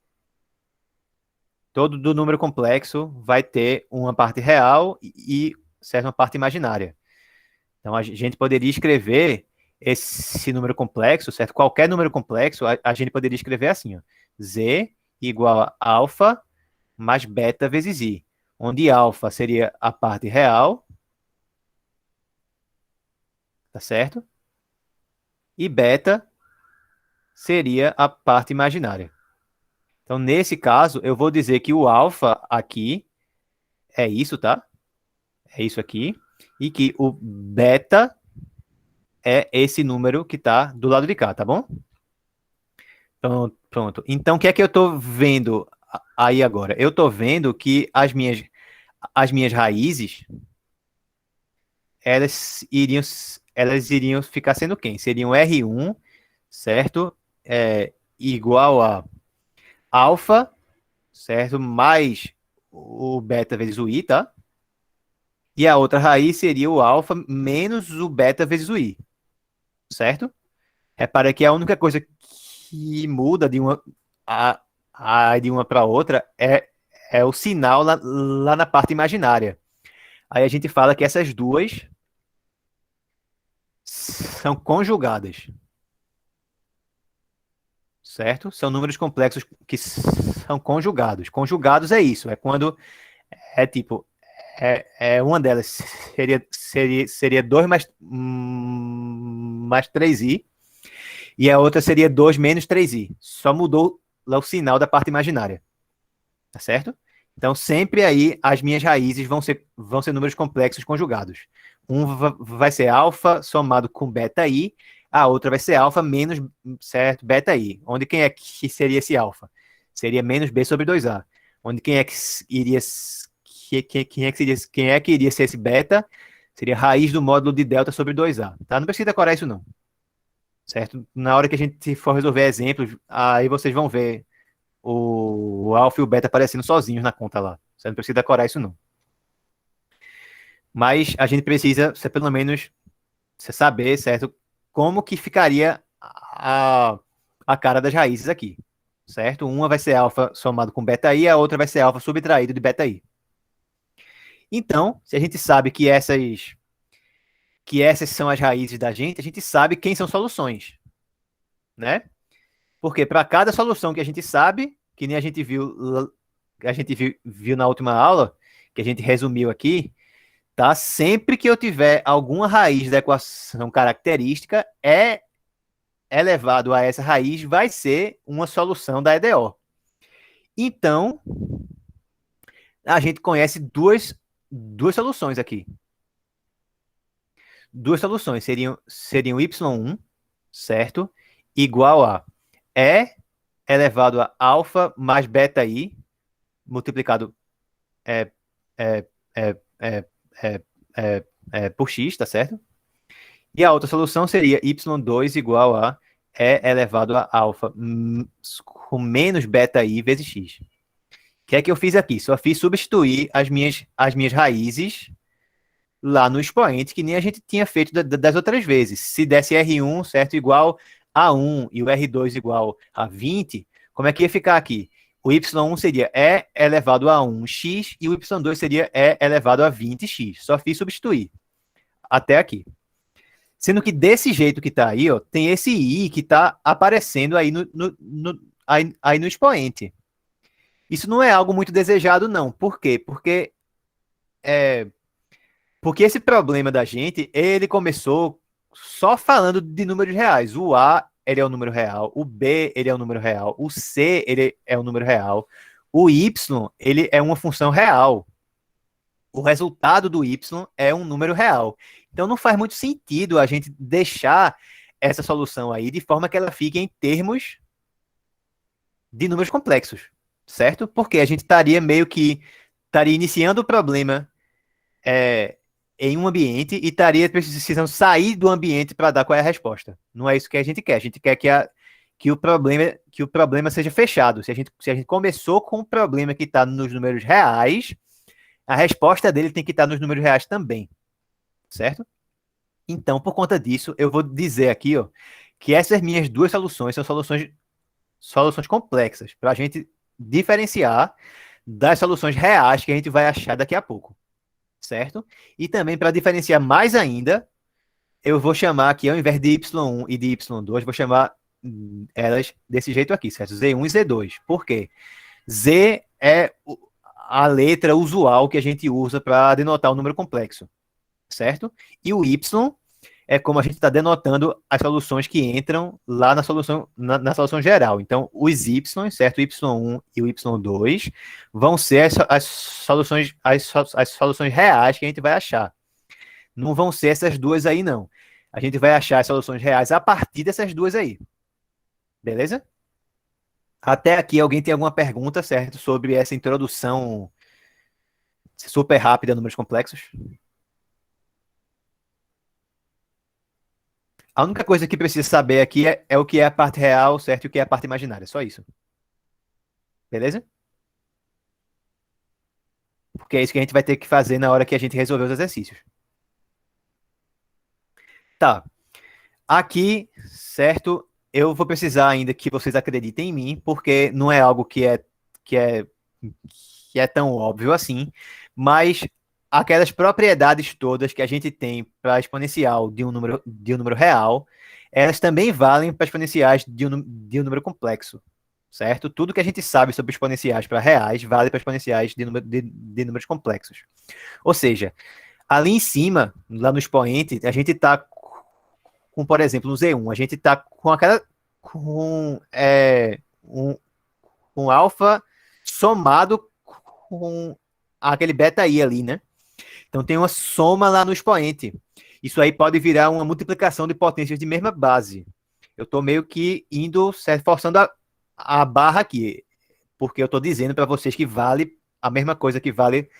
Todo do número complexo vai ter uma parte real e certo, uma parte imaginária. Então, a gente poderia escrever esse número complexo, certo? Qualquer número complexo, a gente poderia escrever assim, ó. Z igual a alfa mais beta vezes I, onde alfa seria a parte real, tá certo? E beta seria a parte imaginária. Então, nesse caso, eu vou dizer que o alfa aqui é isso, tá? É isso aqui. E que o beta é esse número que está do lado de cá, tá bom? Então, pronto. Então, o que é que eu estou vendo aí agora? Eu estou vendo que as minhas raízes, elas iriam ficar sendo quem? Seriam R1, certo? Igual a alfa, certo? Mais o beta vezes o i, tá? E a outra raiz seria o alfa menos o beta vezes o i, certo? Repara que a única coisa que muda de uma para outra é o sinal lá na parte imaginária. Aí a gente fala que essas duas são conjugadas, certo? São números complexos que são conjugados. Conjugados é isso, é quando é tipo, uma delas seria 2 mais 3i, e a outra seria 2 menos 3i. Só mudou lá o sinal da parte imaginária, tá certo? Então, sempre aí as minhas raízes vão ser números complexos conjugados. Um vai ser alfa somado com beta i, a outra vai ser alfa menos, certo, beta i. Onde quem é que seria esse alfa? Seria menos b sobre 2a. Onde quem é que iria ser esse beta? Seria raiz do módulo de delta sobre 2a. Tá? Não precisa decorar isso não. Certo? Na hora que a gente for resolver exemplos, aí vocês vão ver o alfa e o beta aparecendo sozinhos na conta lá. Você não precisa decorar isso não. Mas a gente precisa, pelo menos, saber, certo? Como que ficaria a cara das raízes aqui, certo? Uma vai ser alfa somado com beta i, a outra vai ser alfa subtraído de beta i. Então, se a gente sabe que essas são as raízes da gente, a gente sabe quem são soluções, né? Porque para cada solução que a gente sabe, que nem a gente viu na última aula, que a gente resumiu aqui, tá? Sempre que eu tiver alguma raiz da equação característica, elevado a essa raiz vai ser uma solução da EDO. Então, a gente conhece duas soluções aqui. Duas soluções seriam y1, certo? Igual a E elevado a alfa mais beta i, multiplicado é, é, é, é, por x, tá certo? E a outra solução seria y2 igual a E elevado a alfa com menos beta i vezes x. O que é que eu fiz aqui? Só fiz substituir as minhas raízes lá no expoente, que nem a gente tinha feito das outras vezes. Se desse R1, certo, igual a 1 e o R2 igual a 20, como é que ia ficar aqui? O y1 seria E elevado a 1x e o y2 seria E elevado a 20x. Só fiz substituir até aqui. Sendo que desse jeito que está aí, ó, tem esse i que está aparecendo aí no expoente. Isso não é algo muito desejado, não. Por quê? Porque esse problema da gente, ele começou só falando de números reais. O A, ele é o número real. O B, ele é o número real. O C, ele é o número real. O Y, ele é uma função real. O resultado do Y é um número real. Então não faz muito sentido a gente deixar essa solução aí de forma que ela fique em termos de números complexos, certo? Porque a gente estaria meio que estaria iniciando o problema em um ambiente e estaria precisando sair do ambiente para dar qual é a resposta. Não é isso que a gente quer. A gente quer que o problema seja fechado. Se a gente começou com um problema que está nos números reais, a resposta dele tem que estar nos números reais também. Certo? Então, por conta disso, eu vou dizer aqui, ó, que essas minhas duas soluções são soluções complexas, para a gente diferenciar das soluções reais que a gente vai achar daqui a pouco, certo? E também, para diferenciar mais ainda, eu vou chamar aqui, ao invés de Y1 e de Y2, vou chamar elas desse jeito aqui, certo? Z1 e Z2. Por quê? Z é a letra usual que a gente usa para denotar um número complexo, certo? E o Y é como a gente está denotando as soluções que entram lá na solução geral. Então, os Y, certo? O Y1 e o Y2 vão ser as soluções reais que a gente vai achar. Não vão ser essas duas aí, não. A gente vai achar as soluções reais a partir dessas duas aí. Beleza? Até aqui, alguém tem alguma pergunta, certo? Sobre essa introdução super rápida a números complexos? A única coisa que precisa saber aqui é o que é a parte real, certo? E o que é a parte imaginária. Só isso. Beleza? Porque é isso que a gente vai ter que fazer na hora que a gente resolver os exercícios. Tá. Aqui, certo? Eu vou precisar ainda que vocês acreditem em mim, porque não é algo que é, que é tão óbvio assim, mas aquelas propriedades todas que a gente tem para a exponencial de um número real, elas também valem para exponenciais de um número complexo, certo? Tudo que a gente sabe sobre exponenciais para reais vale para exponenciais de números complexos. Ou seja, ali em cima, lá no expoente, a gente está com, por exemplo, no Z1, a gente está com alfa somado com aquele beta i ali, né? Então tem uma soma lá no expoente. Isso aí pode virar uma multiplicação de potências de mesma base. Eu estou meio que indo, certo, forçando a barra aqui, porque eu estou dizendo para vocês que vale a mesma coisa que vale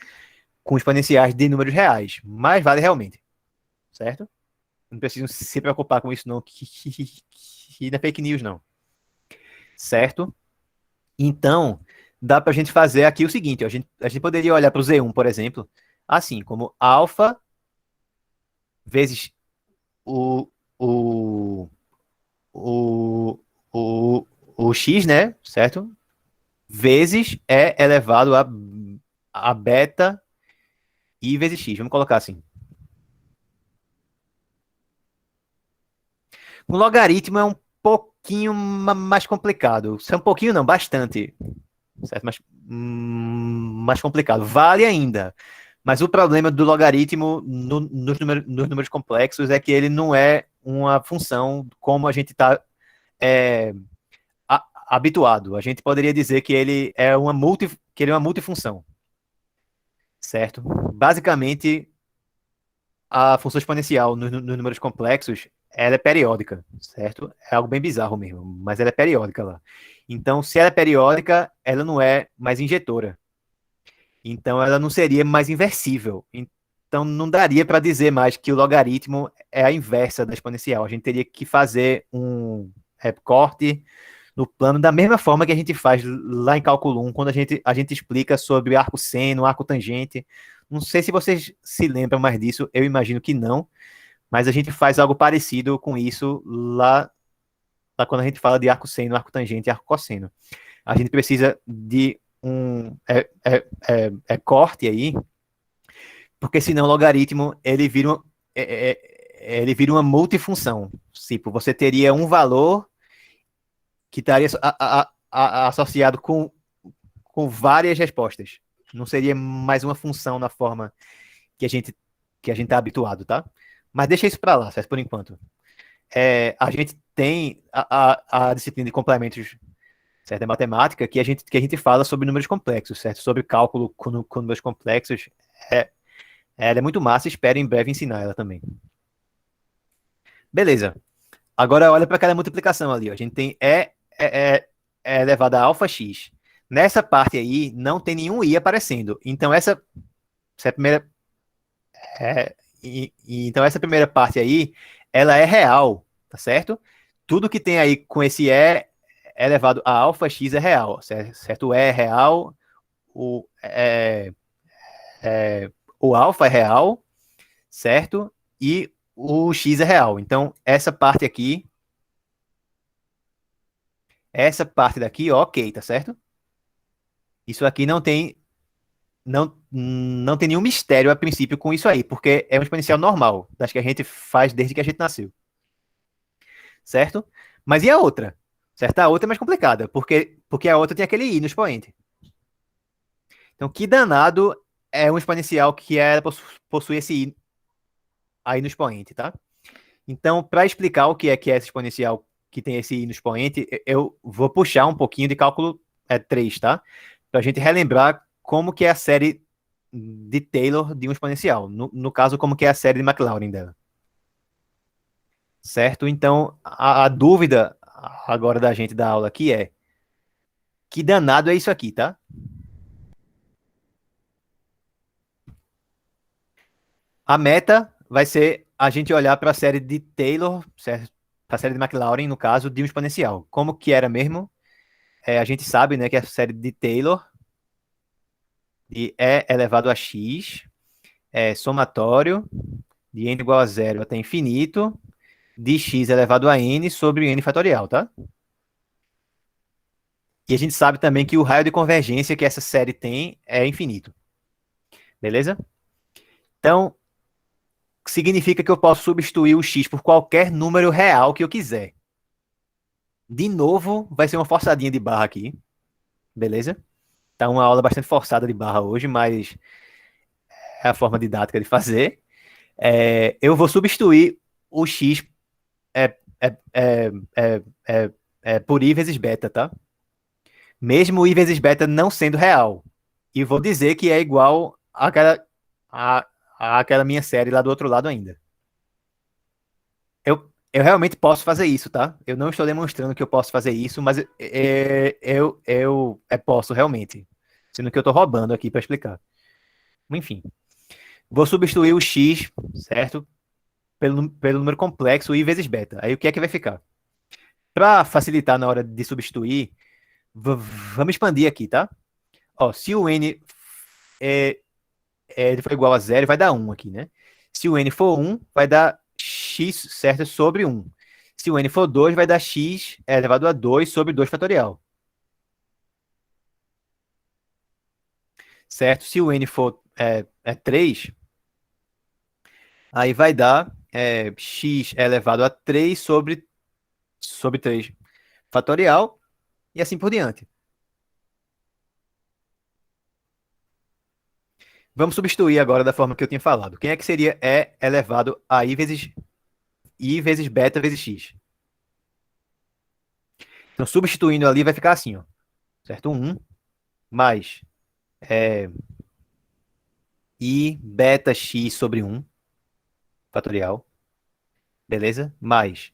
com exponenciais de números reais, mas vale realmente, certo? Não precisam se preocupar com isso não, que não é fake news não, certo? Então, dá para a gente fazer aqui o seguinte, ó, a gente poderia olhar para o Z1, por exemplo, assim, como alfa vezes o, o, o, o x, né, certo? Vezes e elevado a beta i vezes x. Vamos colocar assim. O logaritmo é um pouquinho mais complicado. É um pouquinho não, bastante. Certo? Mas mais complicado. Vale ainda. Mas o problema do logaritmo nos números complexos é que ele não é uma função como a gente está habituado. A gente poderia dizer que ele é uma multifunção. Certo? Basicamente, a função exponencial nos números complexos, ela é periódica, certo? É algo bem bizarro mesmo, mas ela é periódica lá. Então, se ela é periódica, ela não é mais injetora. Então, ela não seria mais inversível. Então, não daria para dizer mais que o logaritmo é a inversa da exponencial. A gente teria que fazer um recorte no plano da mesma forma que a gente faz lá em cálculo 1, quando a gente explica sobre arco seno, arco tangente. Não sei se vocês se lembram mais disso, eu imagino que não, mas a gente faz algo parecido com isso lá quando a gente fala de arco seno, arco tangente e arco cosseno. A gente precisa de um corte aí, porque senão o logaritmo ele vira uma multifunção. Tipo, você teria um valor que estaria associado com várias respostas. Não seria mais uma função na forma que a gente está habituado, tá? Mas deixa isso para lá, certo? Por enquanto. A gente tem a disciplina de complementos, certo? É matemática, que a gente fala sobre números complexos, certo? Sobre cálculo com números complexos. Ela é muito massa, espero em breve ensinar ela também. Beleza. Agora olha para aquela multiplicação ali, ó. A gente tem E elevado a alfa x. Nessa parte aí, não tem nenhum i aparecendo. Então, essa é a primeira. Então, essa primeira parte aí, ela é real, tá certo? Tudo que tem aí com esse e elevado a alfa x é real, certo? O e é real, o, o alfa é real, certo? E o x é real. Então, essa parte daqui, ok, tá certo? Isso aqui não tem nenhum mistério a princípio com isso aí, porque é um exponencial normal, das que a gente faz desde que a gente nasceu, certo? Mas e a outra? Certo? A outra é mais complicada, porque a outra tem aquele i no expoente. Então, que danado é um exponencial que possui esse i aí no expoente, tá? Então, para explicar o que é esse exponencial que tem esse i no expoente, eu vou puxar um pouquinho de cálculo 3, tá? Para a gente relembrar como que é a série de Taylor de um exponencial. No caso, como que é a série de Maclaurin dela. Certo? Então, a dúvida agora da gente da aula aqui é: que danado é isso aqui, tá? A meta vai ser a gente olhar para a série de Taylor, certo? Para a série de Maclaurin, no caso, de um exponencial. Como que era mesmo? A gente sabe, né, que a série de Taylor de E elevado a x é somatório de n igual a zero até infinito de x elevado a n sobre n fatorial, tá? E a gente sabe também que o raio de convergência que essa série tem é infinito. Beleza? Então, significa que eu posso substituir o x por qualquer número real que eu quiser. De novo, vai ser uma forçadinha de barra aqui. Beleza? Tá uma aula bastante forçada de barra hoje, mas é a forma didática de fazer. Eu vou substituir o x é, é, é, é, por i vezes beta, tá? Mesmo i vezes beta não sendo real. E vou dizer que é igual àquela minha série lá do outro lado ainda. Eu realmente posso fazer isso, tá? Eu não estou demonstrando que eu posso fazer isso, mas eu posso realmente. Sendo que eu estou roubando aqui para explicar. Enfim, vou substituir o x, certo? Pelo número complexo i vezes beta. Aí o que é que vai ficar? Para facilitar na hora de substituir, vamos expandir aqui, tá? Ó, se o n for igual a zero, vai dar 1 aqui, né? Se o n for 1, vai dar x, certo, sobre 1. Se o n for 2, vai dar x elevado a 2 sobre 2 fatorial. Certo? Se o n for 3, aí vai dar x elevado a 3 sobre 3 fatorial e assim por diante. Vamos substituir agora da forma que eu tinha falado. Quem é que seria E elevado a I vezes beta vezes X? Então, substituindo ali, vai ficar assim, ó. Certo? 1 mais I beta X sobre 1 fatorial. Beleza? Mais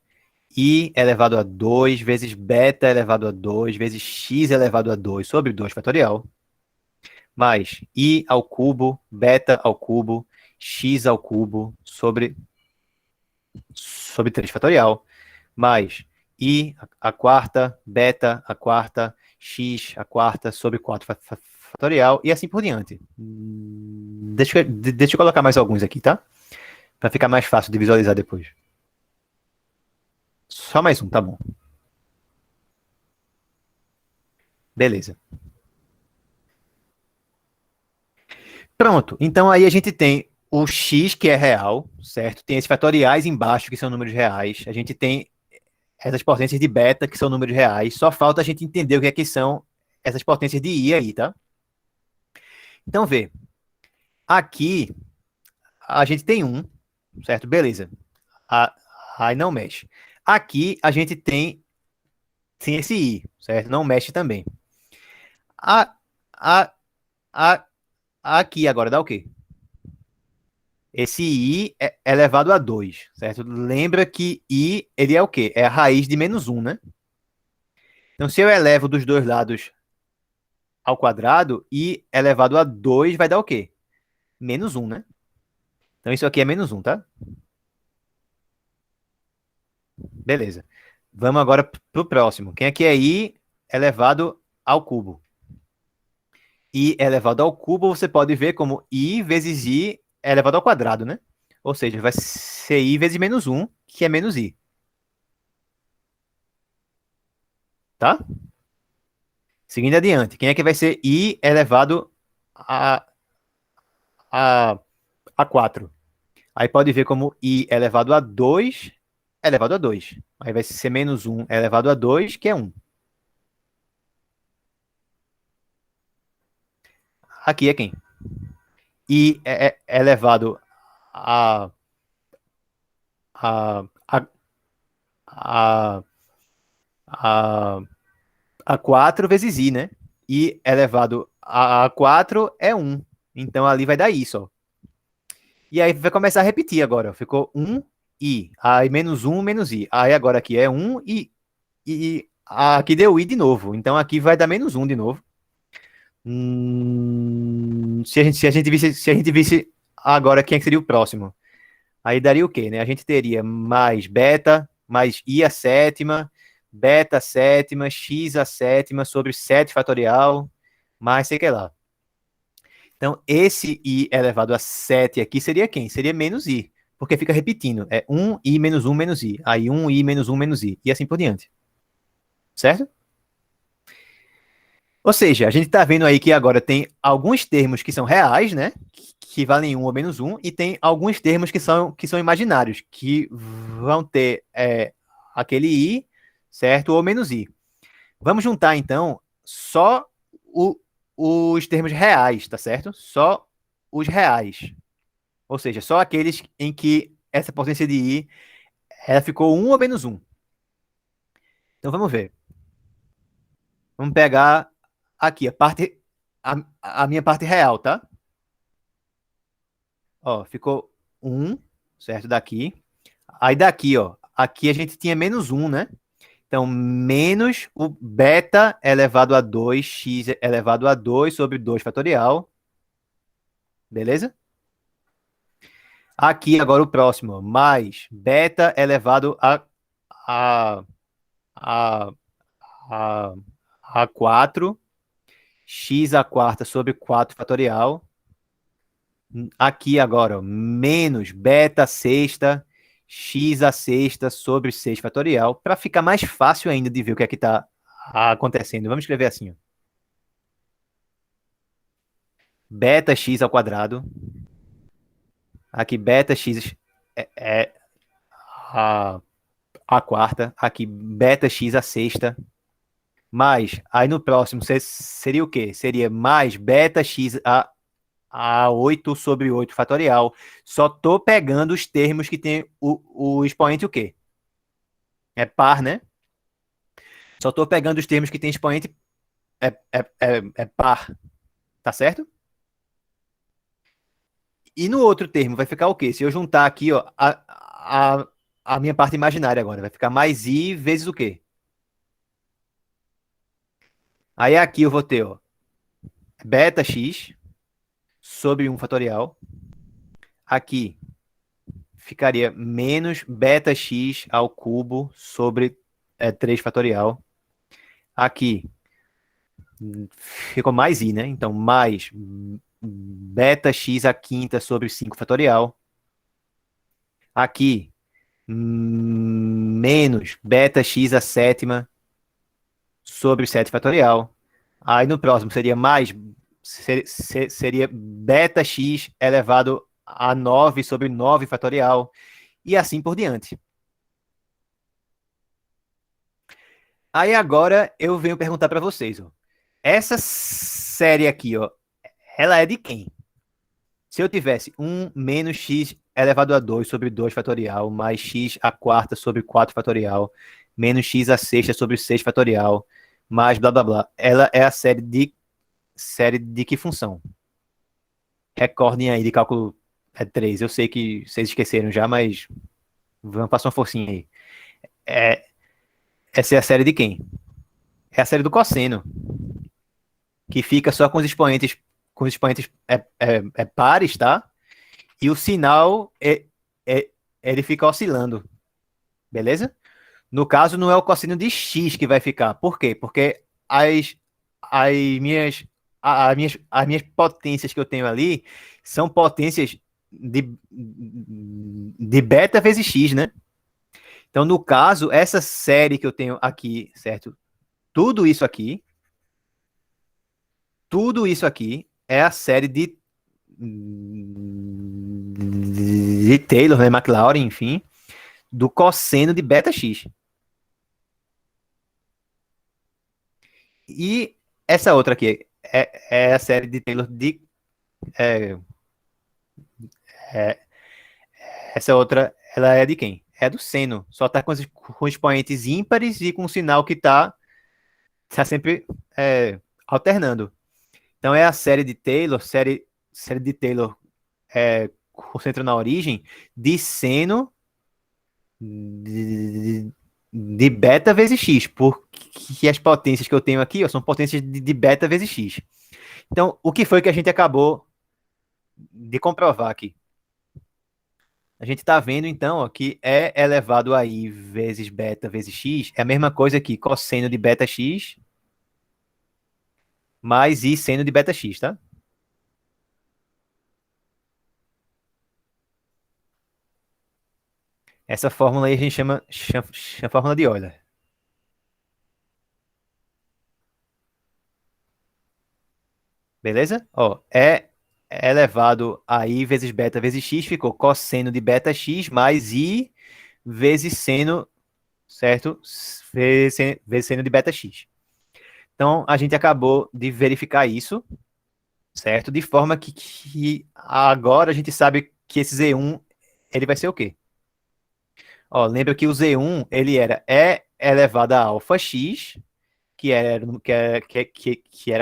I elevado a 2 vezes beta elevado a 2 vezes X elevado a 2 sobre 2 fatorial. Mais I ao cubo, beta ao cubo, X ao cubo sobre 3 fatorial, mais I a quarta, beta a quarta, X a quarta sobre 4 fatorial, e assim por diante. Deixa eu colocar mais alguns aqui, tá? Para ficar mais fácil de visualizar depois. Só mais um, tá bom. Beleza. Pronto. Então aí a gente tem o x, que é real, certo? Tem esses fatoriais embaixo, que são números reais. A gente tem essas potências de beta, que são números reais. Só falta a gente entender o que é que são essas potências de i aí, tá? Então, vê. Aqui, a gente tem um, certo? Beleza. Aí não mexe. Aqui, a gente tem esse i, certo? Não mexe também. A, a, a, aqui agora dá o quê? Esse i é elevado a 2, certo? Lembra que i, ele é o quê? É a raiz de menos 1, né? Então, se eu elevo dos dois lados ao quadrado, i elevado a 2 vai dar o quê? Menos 1, né? Então isso aqui é menos 1, tá? Beleza. Vamos agora para o próximo. Quem aqui é i elevado ao cubo? I elevado ao cubo, você pode ver como i vezes i elevado ao quadrado, né? Ou seja, vai ser i vezes menos 1, que é menos i. Tá? Seguindo adiante. Quem é que vai ser i elevado a, a, a 4? Aí pode ver como i elevado a 2 elevado a 2. Aí vai ser menos 1 elevado a 2, que é 1. Aqui é quem? I é elevado a, a, a, a, a, a 4 vezes i, né? I elevado a 4 é 1. Então ali vai dar isso, ó. E aí vai começar a repetir agora. Ficou 1 i. Aí menos 1 menos i. Aí agora aqui é 1 e aqui deu i de novo. Então aqui vai dar menos 1 de novo. Se a gente visse agora quem é que seria o próximo. Aí daria o quê, né? A gente teria mais beta, mais i a sétima, beta sétima, x a sétima sobre 7 fatorial, mais sei que lá. Então, esse i elevado a 7 aqui seria quem? Seria menos i, porque fica repetindo. É 1i menos 1 menos i. Aí 1i menos 1 menos i. E assim por diante. Certo? Ou seja, a gente está vendo aí que agora tem alguns termos que são reais, né? Que valem 1 ou menos 1, e tem alguns termos que são imaginários, que vão ter aquele i, certo? Ou menos i. Vamos juntar, então, só os termos reais, tá certo? Só os reais. Ou seja, só aqueles em que essa potência de i ela ficou 1 ou menos 1. Então vamos ver. Vamos pegar aqui a minha parte real, tá? Ó, ficou 1, certo? Daqui. Aí daqui, ó. Aqui a gente tinha menos 1, né? Então, menos o beta elevado a 2, x elevado a 2 sobre 2 fatorial. Beleza? Aqui agora o próximo, mais beta elevado a, a, a, a 4, x a quarta sobre 4 fatorial. Aqui agora, ó, menos beta sexta, x a sexta sobre 6 fatorial, para ficar mais fácil ainda de ver o que é que está acontecendo. Vamos escrever assim, ó. Beta x ao quadrado. Aqui beta x é a, a quarta. Aqui beta x a sexta. Mais, aí no próximo seria o quê? Seria mais beta x a 8 sobre 8 fatorial. Só tô pegando os termos que tem o expoente o quê? É par, né? Só tô pegando os termos que tem expoente é par, tá certo? E no outro termo vai ficar o quê? Se eu juntar aqui, ó, a minha parte imaginária agora, vai ficar mais i vezes o quê? Aí aqui eu vou ter, ó, beta x sobre 1 fatorial. Aqui ficaria menos beta x ao cubo sobre 3 fatorial. Aqui ficou mais i, né? Então, mais beta x a quinta sobre 5 fatorial. Aqui, menos beta x a sétima sobre 7 fatorial. Aí no próximo seria mais, seria beta x elevado a 9 sobre 9 fatorial. E assim por diante. Aí agora eu venho perguntar para vocês, ó. Essa série aqui, ó, ela é de quem? Se eu tivesse 1 menos x elevado a 2 sobre 2 fatorial, mais x a quarta sobre 4 fatorial, menos x a sexta sobre 6 fatorial, mais blá blá blá. Ela é a série de que função? Recordem aí de cálculo 3. Eu sei que vocês esqueceram já, mas vamos passar uma forcinha aí. Essa é a série de quem? É a série do cosseno. que fica só com os expoentes pares, tá? E o sinal ele fica oscilando, beleza? No caso, não é o cosseno de x que vai ficar. Por quê? Porque as minhas, as minhas potências que eu tenho ali são potências de beta vezes x, né? Então, no caso, essa série que eu tenho aqui, certo? Tudo isso aqui é a série de Taylor, né? McLaurin, enfim, do cosseno de beta x. E essa outra aqui é a série de Taylor de. é, é, essa outra, ela é de quem? É do seno. Só tá com expoentes ímpares e com um sinal que tá sempre alternando. Então é a série de Taylor, série de Taylor concentra na origem de seno de beta vezes x, porque as potências que eu tenho aqui ó, são potências de beta vezes x. Então, o que foi que a gente acabou de comprovar aqui? A gente está vendo, então, ó, que E elevado a I vezes beta vezes x é a mesma coisa que cosseno de beta x mais I seno de beta x, tá? Essa fórmula aí a gente chama fórmula de Euler. Beleza? Ó, E elevado a I vezes beta vezes x ficou cosseno de beta x mais I vezes seno, certo? Vezes seno de beta x. Então, a gente acabou de verificar isso, certo? De forma que agora a gente sabe que esse Z1, ele vai ser o quê? Ó, lembra que o Z1, ele era E elevado a alfa x, que era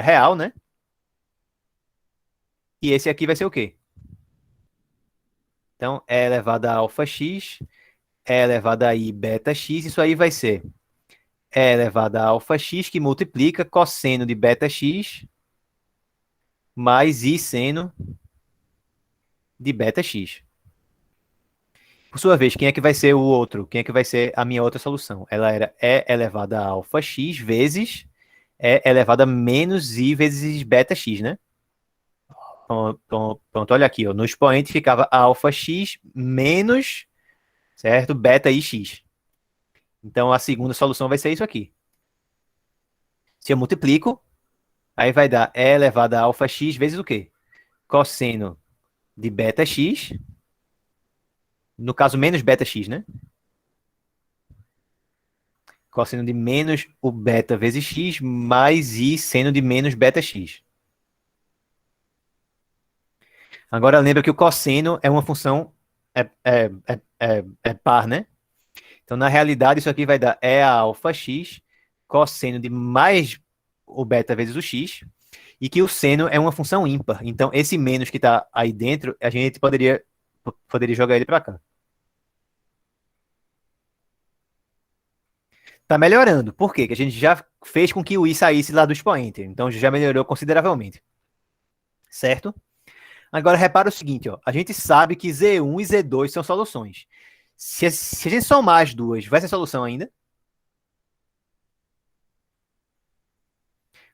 real, né? E esse aqui vai ser o quê? Então, E elevado a alfa x, E elevado a I beta x, isso aí vai ser E elevado a alfa x, que multiplica cosseno de beta x mais I seno de beta x. Por sua vez, quem é que vai ser o outro? Quem é que vai ser a minha outra solução? Ela era E elevado a alfa x vezes E elevado a menos I vezes beta x, né? Pronto, olha aqui, ó. No expoente ficava alfa x menos, certo? Beta ix. Então, a segunda solução vai ser isso aqui. Se eu multiplico, aí vai dar E elevado a alfa x vezes o quê? Cosseno de beta x, no caso, menos beta x, né? Cosseno de menos o beta vezes x, mais I seno de menos beta x. Agora, lembra que o cosseno é uma função par, né? Então, na realidade, isso aqui vai dar E a alfa x, cosseno de mais o beta vezes o x, e que o seno é uma função ímpar. Então, esse menos que está aí dentro, a gente poderia jogar ele para cá. Tá melhorando. Por quê? Que a gente já fez com que o i saísse lá do expoente. Então, já melhorou consideravelmente. Certo? Agora, repara o seguinte, ó. A gente sabe que Z1 e Z2 são soluções. Se a gente somar as duas, vai ser solução ainda?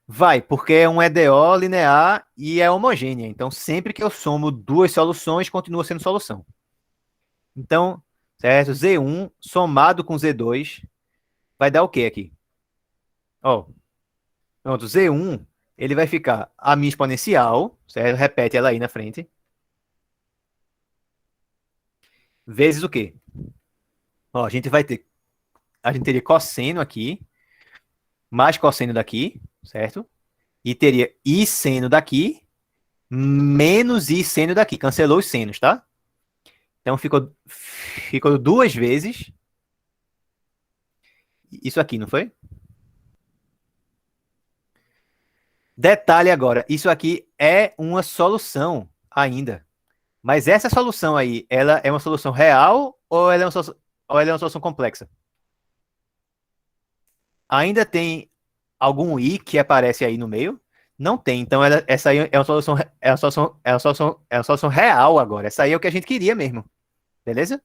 Vai, porque é um EDO linear e é homogênea. Então, sempre que eu somo duas soluções, continua sendo solução. Então, certo? Z1 somado com Z2 vai dar o quê aqui? Ó, pronto, Z1, ele vai ficar a minha exponencial, certo? Repete ela aí na frente. Vezes o quê? Ó, a gente teria cosseno aqui, mais cosseno daqui, certo? E teria I seno daqui, menos I seno daqui. Cancelou os senos, tá? Então ficou duas vezes isso aqui, não foi? Detalhe agora, isso aqui é uma solução ainda. Mas essa solução aí, ela é uma solução real ou ou ela é uma solução complexa? Ainda tem algum i que aparece aí no meio? Não tem. Então, essa aí é uma solução, é uma solução real agora. Essa aí é o que a gente queria mesmo. Beleza?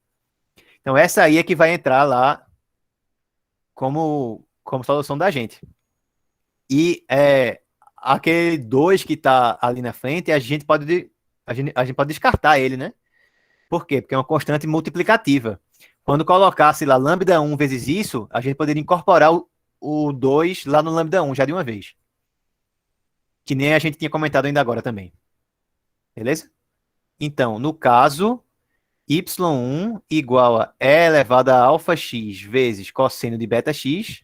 Então, essa aí é que vai entrar lá como solução da gente. E aquele 2 que está ali na frente, a gente pode descartar ele, né? Por quê? Porque é uma constante multiplicativa. Quando colocasse lá lambda 1 vezes isso, a gente poderia incorporar o 2 lá no lambda 1 já de uma vez. Que nem a gente tinha comentado ainda agora também. Beleza? Então, no caso, y1 igual a e elevado a alfa x vezes cosseno de beta x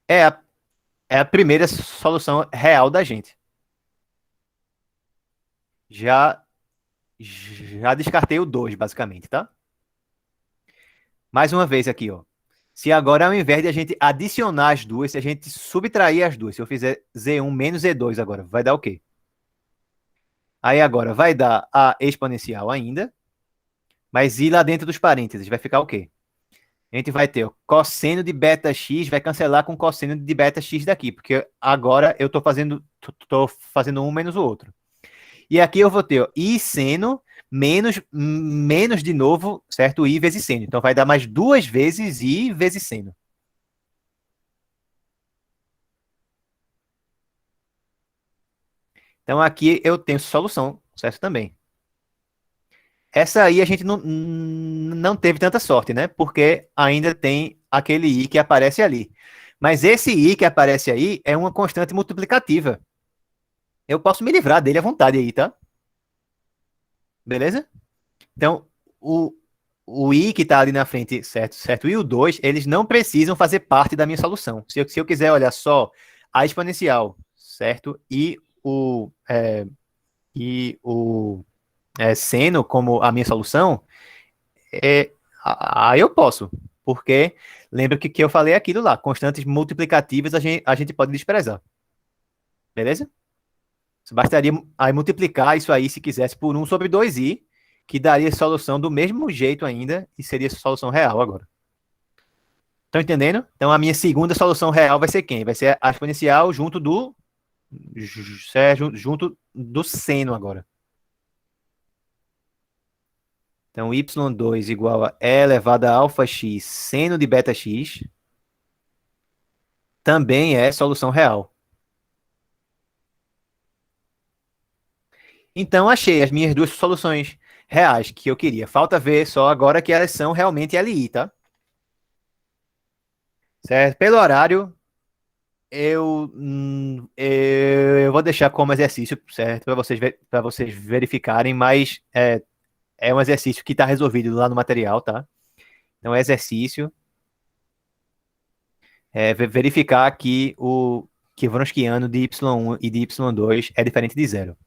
é a, é a primeira solução real da gente. Já, já descartei o 2, basicamente, tá? Mais uma vez aqui, ó. Se agora, ao invés de a gente adicionar as duas, se a gente subtrair as duas, se eu fizer z1 menos z2 agora, vai dar o quê? Aí agora vai dar a exponencial ainda, mas ir lá dentro dos parênteses, vai ficar o quê? A gente vai ter o cosseno de beta x, vai cancelar com cosseno de beta x daqui, porque agora eu tô fazendo um menos o outro. E aqui eu vou ter ó, i seno menos de novo, certo? I vezes seno. Então vai dar mais duas vezes i vezes seno. Então aqui eu tenho solução, certo? Também. Essa aí a gente não teve tanta sorte, né? Porque ainda tem aquele i que aparece ali. Mas esse i que aparece aí é uma constante multiplicativa. Eu posso me livrar dele à vontade aí, tá? Beleza? Então, o, o i que está ali na frente, certo, certo, e o 2, eles não precisam fazer parte da minha solução. Se eu quiser olhar só a exponencial, certo, e o seno como a minha solução, aí eu posso, porque lembra que eu falei aquilo lá, constantes multiplicativas a gente pode desprezar. Beleza? Bastaria aí multiplicar isso aí, se quisesse, por 1 sobre 2i, que daria solução do mesmo jeito ainda, e seria solução real agora. Estão entendendo? Então a minha segunda solução real vai ser quem? Vai ser a exponencial junto do seno agora. Então y2 igual a e elevado a alfa x seno de beta x também é solução real. Então achei as minhas duas soluções reais que eu queria. Falta ver só agora que elas são realmente LI, tá? Certo? Pelo horário, eu vou deixar como exercício, certo? Para vocês verificarem, mas é um exercício que está resolvido lá no material, tá? Então, exercício verificar que o Wronskiano de y1 e de y2 é diferente de zero.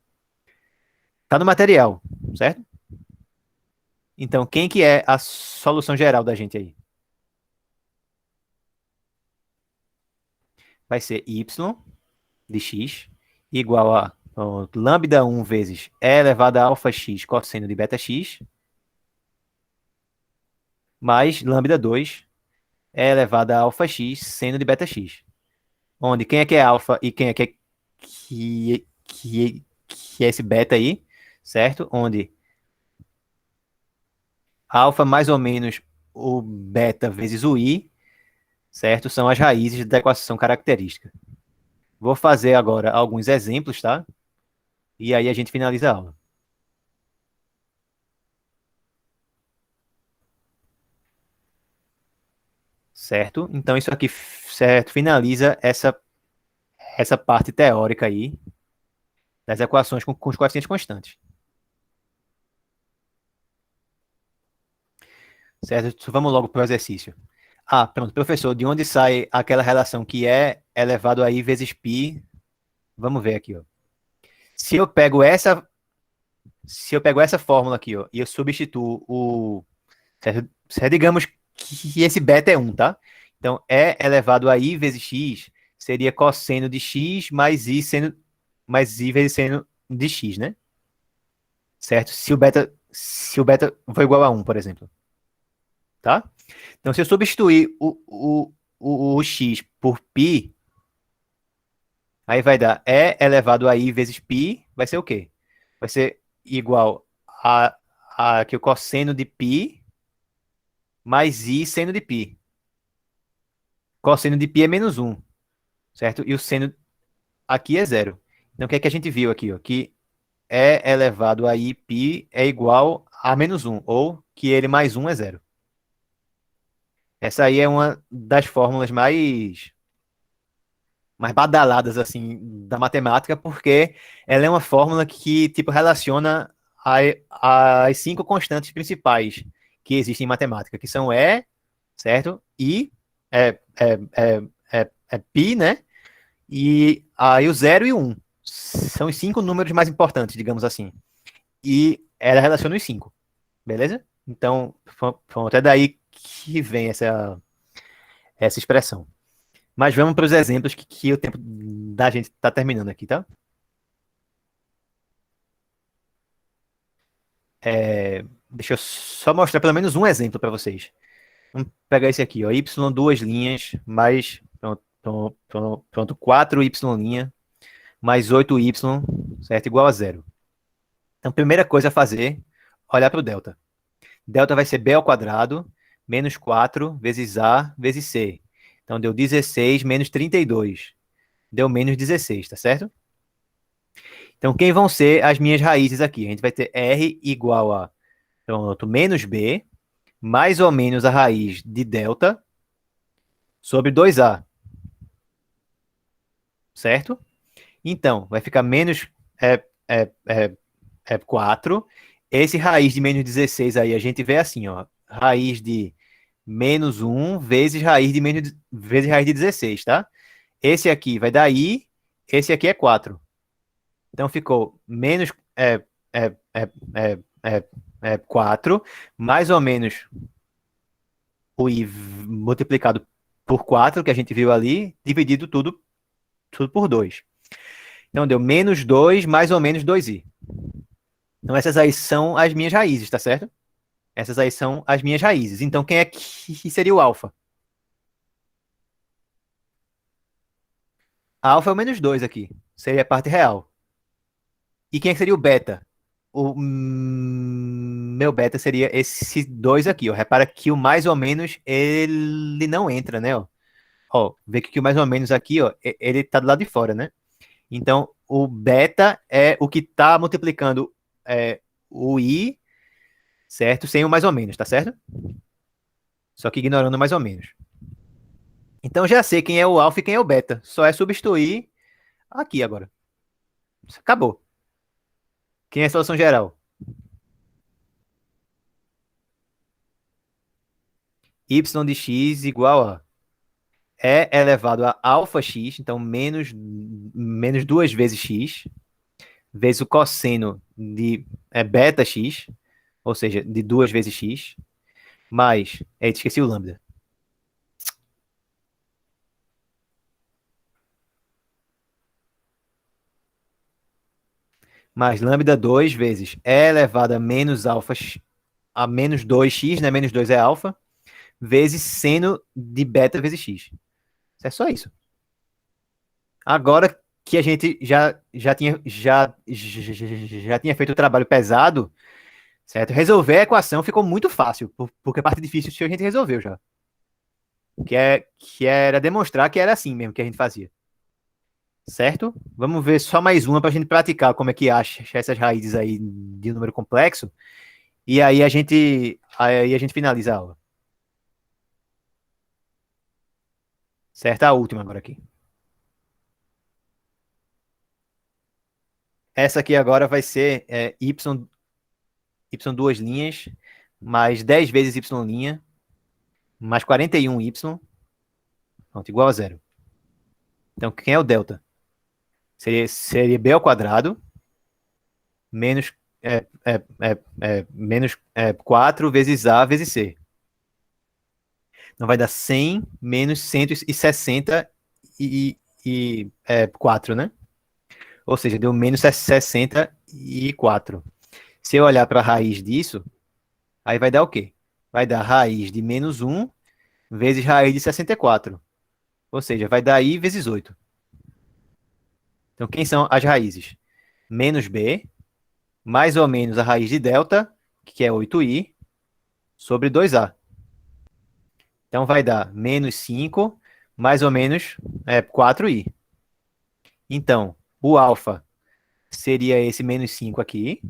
Tá no material, certo? Então, quem que é a solução geral da gente aí? Vai ser y de x igual a lambda 1 vezes e elevado a alfa x cosseno de beta x mais lambda 2 e elevado a alfa x seno de beta x. Onde quem é que é alfa e quem é que é esse beta aí, certo? Onde alfa mais ou menos o beta vezes o i, certo? São as raízes da equação característica. Vou fazer agora alguns exemplos, tá? E aí a gente finaliza a aula. Certo? Então isso aqui, certo, finaliza essa parte teórica aí das equações com os coeficientes constantes. Certo? Vamos logo para o exercício. Ah, pronto, professor, de onde sai aquela relação que é elevado a i vezes π? Vamos ver aqui, ó. Se eu pego essa fórmula aqui, ó, e eu substituo certo, digamos que esse beta é 1, tá? Então, e elevado a i vezes x seria cosseno de x mais i vezes seno de x, né? Certo? Se o beta for igual a 1, por exemplo. Tá? Então, se eu substituir o x por π, Aí vai dar E elevado a I vezes π, vai ser o quê? Vai ser igual a aqui o cosseno de π mais I seno de π. Cosseno de π é menos 1, certo? E o seno aqui é zero. Então, o que é que a gente viu aqui? Ó? Que E elevado a I π é igual a menos 1, ou que ele mais 1 é zero. Essa aí é uma das fórmulas mais badaladas assim da matemática, porque ela é uma fórmula que tipo relaciona as cinco constantes principais que existem em matemática, que são E, certo? I é π, né? E aí o 0 e o 1 são os cinco números mais importantes, digamos assim. E ela relaciona os cinco, beleza? Então, pronto, é daí que vem essa expressão. Mas vamos para os exemplos que o tempo da gente está terminando aqui, tá? Deixa eu só mostrar pelo menos um exemplo para vocês. Vamos pegar esse aqui, ó, y duas linhas, mais, pronto, 4y' mais 8y, certo? Igual a zero. Então, primeira coisa a fazer, olhar para o delta. Delta vai ser b ao quadrado, menos 4 vezes a vezes c. Então, deu 16 menos 32. Deu menos 16, tá certo? Então, quem vão ser as minhas raízes aqui? A gente vai ter R igual a, pronto, menos B, mais ou menos a raiz de delta, sobre 2A. Certo? Então, vai ficar menos 4. Esse raiz de menos 16 aí, a gente vê assim, ó. Raiz de menos 1 vezes raiz de 16, tá? Esse aqui vai dar I, esse aqui é 4. Então ficou menos 4, mais ou menos o I multiplicado por 4, que a gente viu ali, dividido tudo por 2. Então deu menos 2 mais ou menos 2i. Então essas aí são as minhas raízes, tá certo? Essas aí são as minhas raízes. Então quem é que seria o alfa? A alfa é o menos 2 aqui. Seria a parte real. E quem é que seria o beta? O meu beta seria esse 2 aqui, ó. Repara que o mais ou menos ele não entra, né, ó. Ó, vê que o mais ou menos aqui, ó, ele tá do lado de fora, né? Então, o beta é o que tá multiplicando o i, certo? Sem o mais ou menos, tá certo? Só que ignorando o mais ou menos. Então, já sei quem é o alfa e quem é o beta. Só é substituir aqui agora. Acabou. Quem é a solução geral? Y de x igual a E elevado a alfa x, então menos 2 vezes x, vezes o cosseno de beta x, ou seja, de 2 vezes x, mais, esqueci o lambda. Mais lambda 2 vezes E elevado a menos alfa a menos 2x, né? Menos 2 é alfa, vezes seno de beta vezes x. É só isso. Agora que a gente já tinha feito o trabalho pesado, certo? Resolver a equação ficou muito fácil, porque a parte difícil a gente resolveu já. Que era demonstrar que era assim mesmo que a gente fazia. Certo? Vamos ver só mais uma para a gente praticar como é que acha essas raízes aí de um número complexo. E aí a gente finaliza a aula. Certo? A última agora aqui. Essa aqui agora vai ser y duas linhas, mais 10 vezes y', mais 41y, pronto, igual a zero. Então, quem é o delta? Seria b ao quadrado, menos, menos 4 vezes a vezes c. Então, vai dar 100 menos 164, né? Ou seja, deu menos 64. Se eu olhar para a raiz disso, aí vai dar o quê? Vai dar raiz de menos 1 vezes raiz de 64. Ou seja, vai dar i vezes 8. Então, quem são as raízes? Menos b, mais ou menos a raiz de delta, que é 8i, sobre 2a. Então, vai dar menos 5, mais ou menos 4i. Então, o alfa seria esse menos 5 aqui,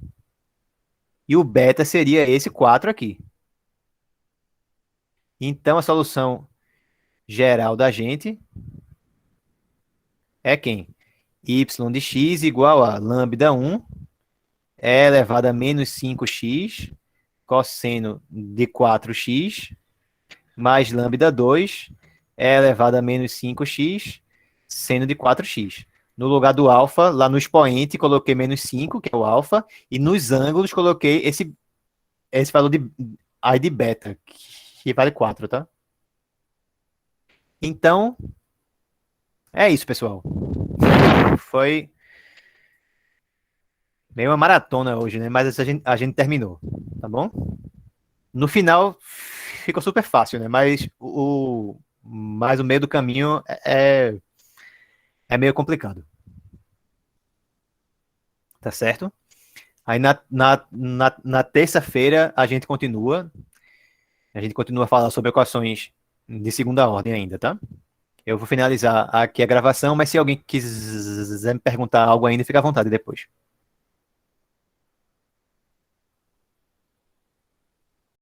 e o beta seria esse 4 aqui. Então, a solução geral da gente é quem? Y de x igual a lambda 1 é elevado a menos 5x cosseno de 4x mais lambda 2 é elevado a menos 5x seno de 4x. No lugar do alfa, lá no expoente, coloquei menos 5, que é o alfa, e nos ângulos coloquei esse valor de beta, que vale 4, tá? Então, é isso, pessoal. Foi meio uma maratona hoje, né? Mas a gente terminou, tá bom? No final, ficou super fácil, né? Mas o meio do caminho é meio complicado, tá certo? Aí na terça-feira a gente continua. A gente continua a falar sobre equações de segunda ordem ainda, tá? Eu vou finalizar aqui a gravação, mas se alguém quiser me perguntar algo ainda, fica à vontade depois.